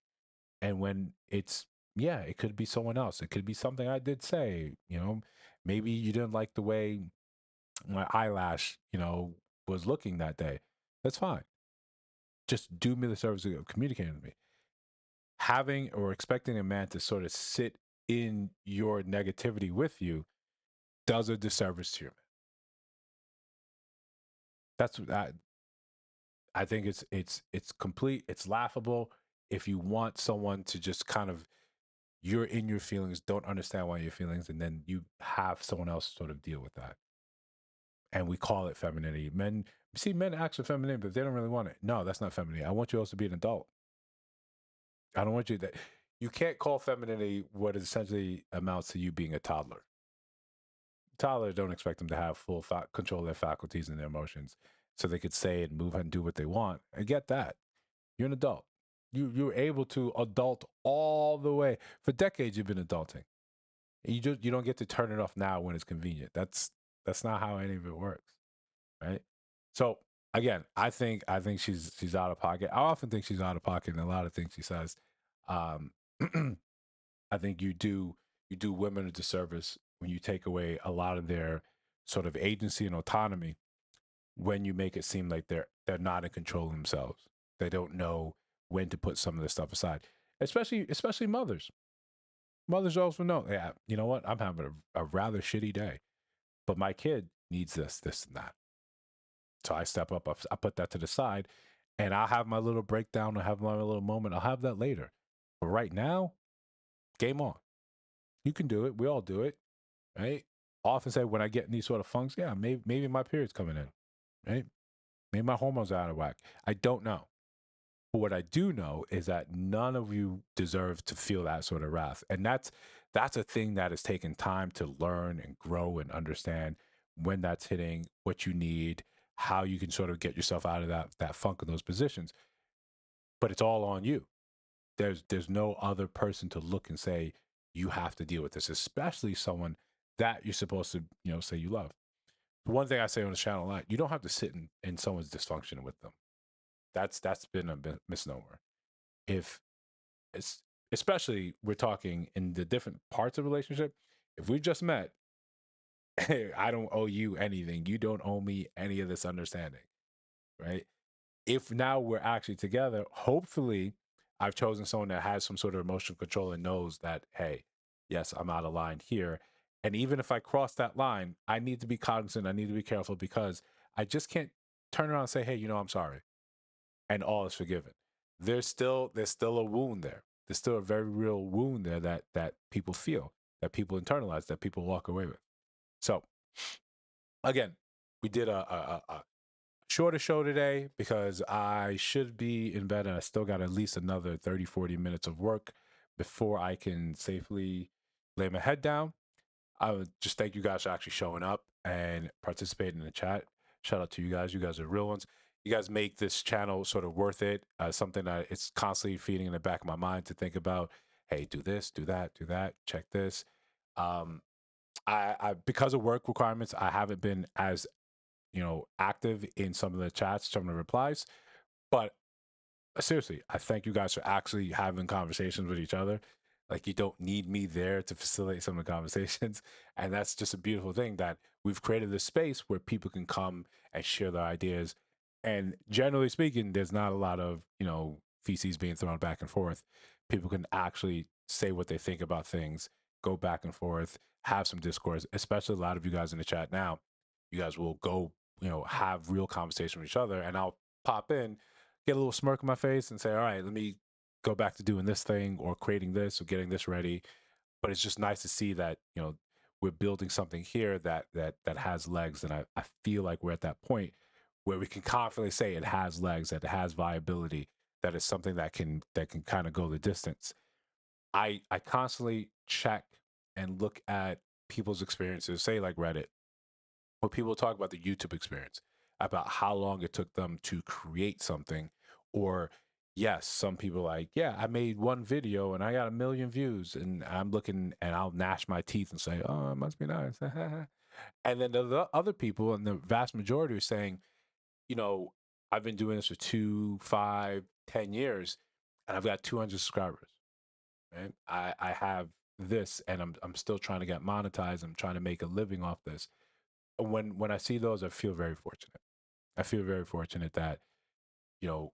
and when it's, yeah, it could be someone else. It could be something I did say, maybe you didn't like the way my eyelash, was looking that day. That's fine. Just do me the service of communicating with me. Having or expecting a man to sort of sit in your negativity with you does a disservice to your man. That's what I think it's complete, it's laughable if you want someone to just kind of you're in your feelings, don't understand why your feelings, and then you have someone else sort of deal with that. And we call it femininity. Men act for femininity, but they don't really want it. No, that's not femininity. I want you also to be an adult. I don't want you that you can't call femininity what essentially amounts to you being a toddler. Toddlers don't expect them to have full control of their faculties and their emotions, so they could say and move and do what they want. I get that. You're an adult. You're able to adult all the way. For decades, you've been adulting. You don't get to turn it off now when it's convenient. That's not how any of it works, right? So again, I think she's out of pocket. I often think she's out of pocket in a lot of things she says. Um, I think you do women a disservice when you take away a lot of their sort of agency and autonomy when you make it seem like they're not in control of themselves. They don't know when to put some of this stuff aside. Especially mothers. Mothers also know, yeah, you know what? I'm having a rather shitty day, but my kid needs this, and that. So I step up, I put that to the side, and I'll have my little breakdown, I'll have my little moment. I'll have that later. But right now, game on. You can do it. We all do it, right? I often say when I get in these sort of funks, yeah, maybe my period's coming in, right? Maybe my hormones are out of whack. I don't know. But what I do know is that none of you deserve to feel that sort of wrath. And that's a thing that has taken time to learn and grow and understand when that's hitting, what you need, how you can sort of get yourself out of that funk in those positions. But it's all on you. There's no other person to look and say, you have to deal with this, especially someone that you're supposed to, say you love. The one thing I say on the channel a lot, you don't have to sit in someone's dysfunction with them. That's been a misnomer. If it's especially we're talking in the different parts of relationship, if we just met, I don't owe you anything. You don't owe me any of this understanding, right? If now we're actually together, hopefully I've chosen someone that has some sort of emotional control and knows that, hey, yes, I'm out of line here. And even if I cross that line, I need to be cognizant. I need to be careful because I just can't turn around and say, hey, I'm sorry. And all is forgiven. There's still a wound there. There's still a very real wound there that people feel, that people internalize, that people walk away with. So again, we did a shorter show today because I should be in bed and I still got at least another 30, 40 minutes of work before I can safely lay my head down. I would just thank you guys for actually showing up and participating in the chat. Shout out to you guys. You guys are real ones. You guys make this channel sort of worth it. Something that it's constantly feeding in the back of my mind to think about. Hey, do this, do that, check this. I because of work requirements, I haven't been as active in some of the chats, some of the replies. But seriously, I thank you guys for actually having conversations with each other. Like you don't need me there to facilitate some of the conversations. And that's just a beautiful thing that we've created this space where people can come and share their ideas. And generally speaking, there's not a lot of, feces being thrown back and forth. People can actually say what they think about things, go back and forth, have some discourse, especially a lot of you guys in the chat now. You guys will go, have real conversation with each other. And I'll pop in, get a little smirk on my face and say, all right, let me go back to doing this thing or creating this or getting this ready. But it's just nice to see that, we're building something here that has legs, and I feel like we're at that point where we can confidently say it has legs, that it has viability, that it's something that can kind of go the distance. I constantly check and look at people's experiences, say like Reddit, when people talk about the YouTube experience, about how long it took them to create something, or yes, some people like, yeah, I made one video and I got 1 million views, and I'm looking and I'll gnash my teeth and say, oh, it must be nice. And then the other people, and the vast majority, are saying, you know, I've been doing this for 2, 5, 10 years, and I've got 200 subscribers. Right? I have this, and I'm still trying to get monetized. I'm trying to make a living off this. When I see those, I feel very fortunate. I feel very fortunate that, you know,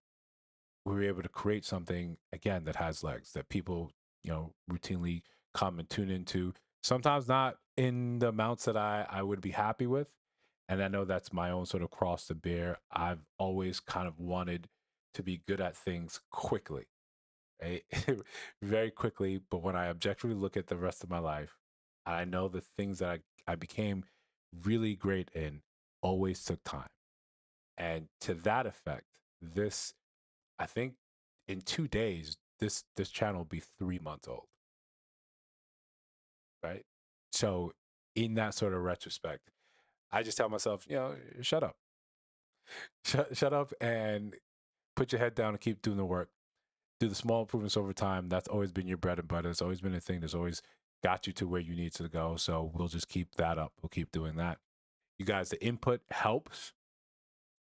we were able to create something again that has legs, that people, you know, routinely come and tune into. Sometimes not in the amounts that I would be happy with. And I know that's my own sort of cross to bear. I've always kind of wanted to be good at things quickly, right? Very quickly. But when I objectively look at the rest of my life, I know the things that I became really great in always took time. And to that effect, this, I think in 2 days, this channel will be 3 months old. Right. So in that sort of retrospect, I just tell myself, you know, shut up. Shut up and put your head down and keep doing the work. Do the small improvements over time. That's always been your bread and butter. It's always been a thing that's always got you to where you need to go. So we'll just keep that up. We'll keep doing that. You guys, the input helps.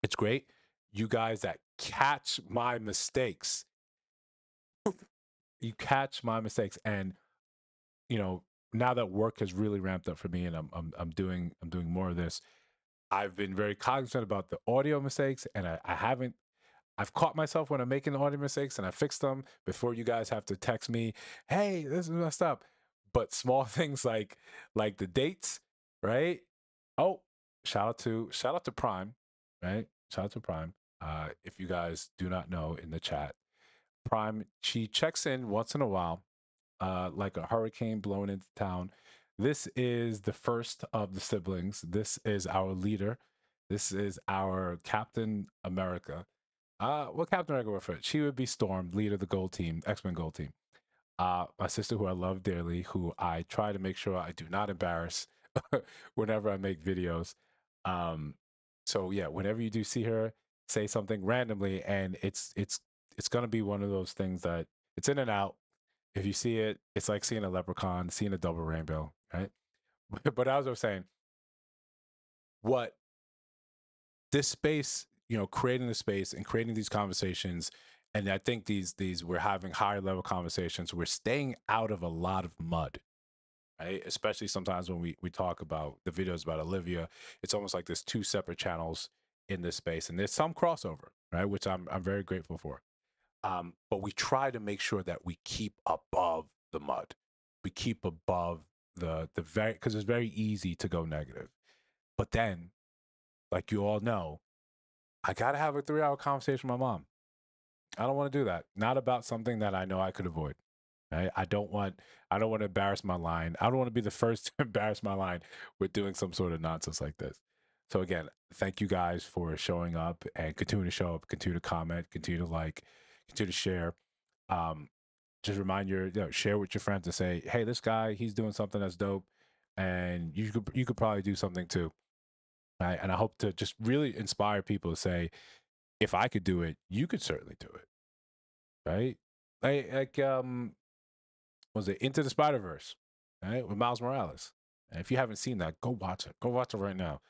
It's great. You guys that catch my mistakes, you catch my mistakes, and you know, now that work has really ramped up for me, and I'm doing more of this. I've been very cognizant about the audio mistakes, and I haven't. I've caught myself when I'm making the audio mistakes, and I fix them before you guys have to text me, "Hey, this is messed up." But small things like the dates, right? Oh, shout out to Prime, right? Shout out to Prime. If you guys do not know, in the chat, Prime, she checks in once in a while, like a hurricane blowing into town. This is the first of the siblings. This is our leader. This is our Captain America. What Captain America would for? She would be Storm, leader of the Gold Team, X-Men Gold Team. My sister, who I love dearly, who I try to make sure I do not embarrass whenever I make videos. So yeah, whenever you do see her, say something randomly, and it's gonna be one of those things that it's in and out. If you see it, it's like seeing a leprechaun, seeing a double rainbow, right? But as I was saying, what this space, you know, creating the space and creating these conversations, and I think these we're having higher level conversations. We're staying out of a lot of mud, right? Especially sometimes when we talk about the videos about Olivia, it's almost like there's two separate channels in this space, and there's some crossover, right? Which I'm very grateful for. But we try to make sure that we keep above the mud. We keep above the very, because it's very easy to go negative. But then, like you all know, I gotta have a 3-hour conversation with my mom. I don't want to do that. Not about something that I know I could avoid. Right? I don't want to embarrass my line. I don't want to be the first to embarrass my line with doing some sort of nonsense like this. So again, thank you guys for showing up, and continue to show up, continue to comment, continue to like, continue to share. Just remind share with your friends and say, hey, this guy, he's doing something that's dope, and you could probably do something too. Right? And I hope to just really inspire people to say, if I could do it, you could certainly do it. Right? Like was it Into the Spider-Verse, right? With Miles Morales. And if you haven't seen that, go watch it. Go watch it right now.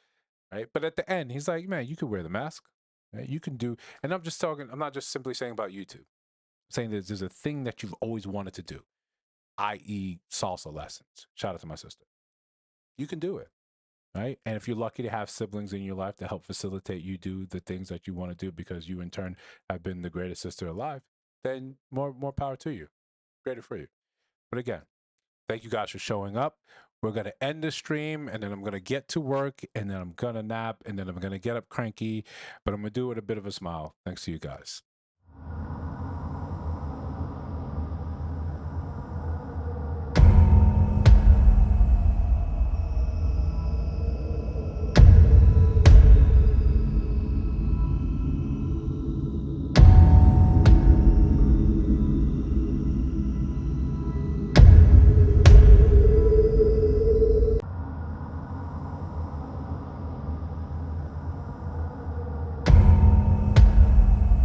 Right? But at the end, he's like, man, you could wear the mask. Right? You can do, and I'm just talking, I'm not just simply saying about YouTube. I'm saying that there's a thing that you've always wanted to do, i.e. salsa lessons. Shout out to my sister. You can do it. Right? And if you're lucky to have siblings in your life to help facilitate you do the things that you want to do, because you in turn have been the greatest sister alive, then more power to you. Greater for you. But again, thank you guys for showing up. We're going to end the stream, and then I'm going to get to work, and then I'm going to nap, and then I'm going to get up cranky, but I'm going to do it with a bit of a smile. Thanks to you guys.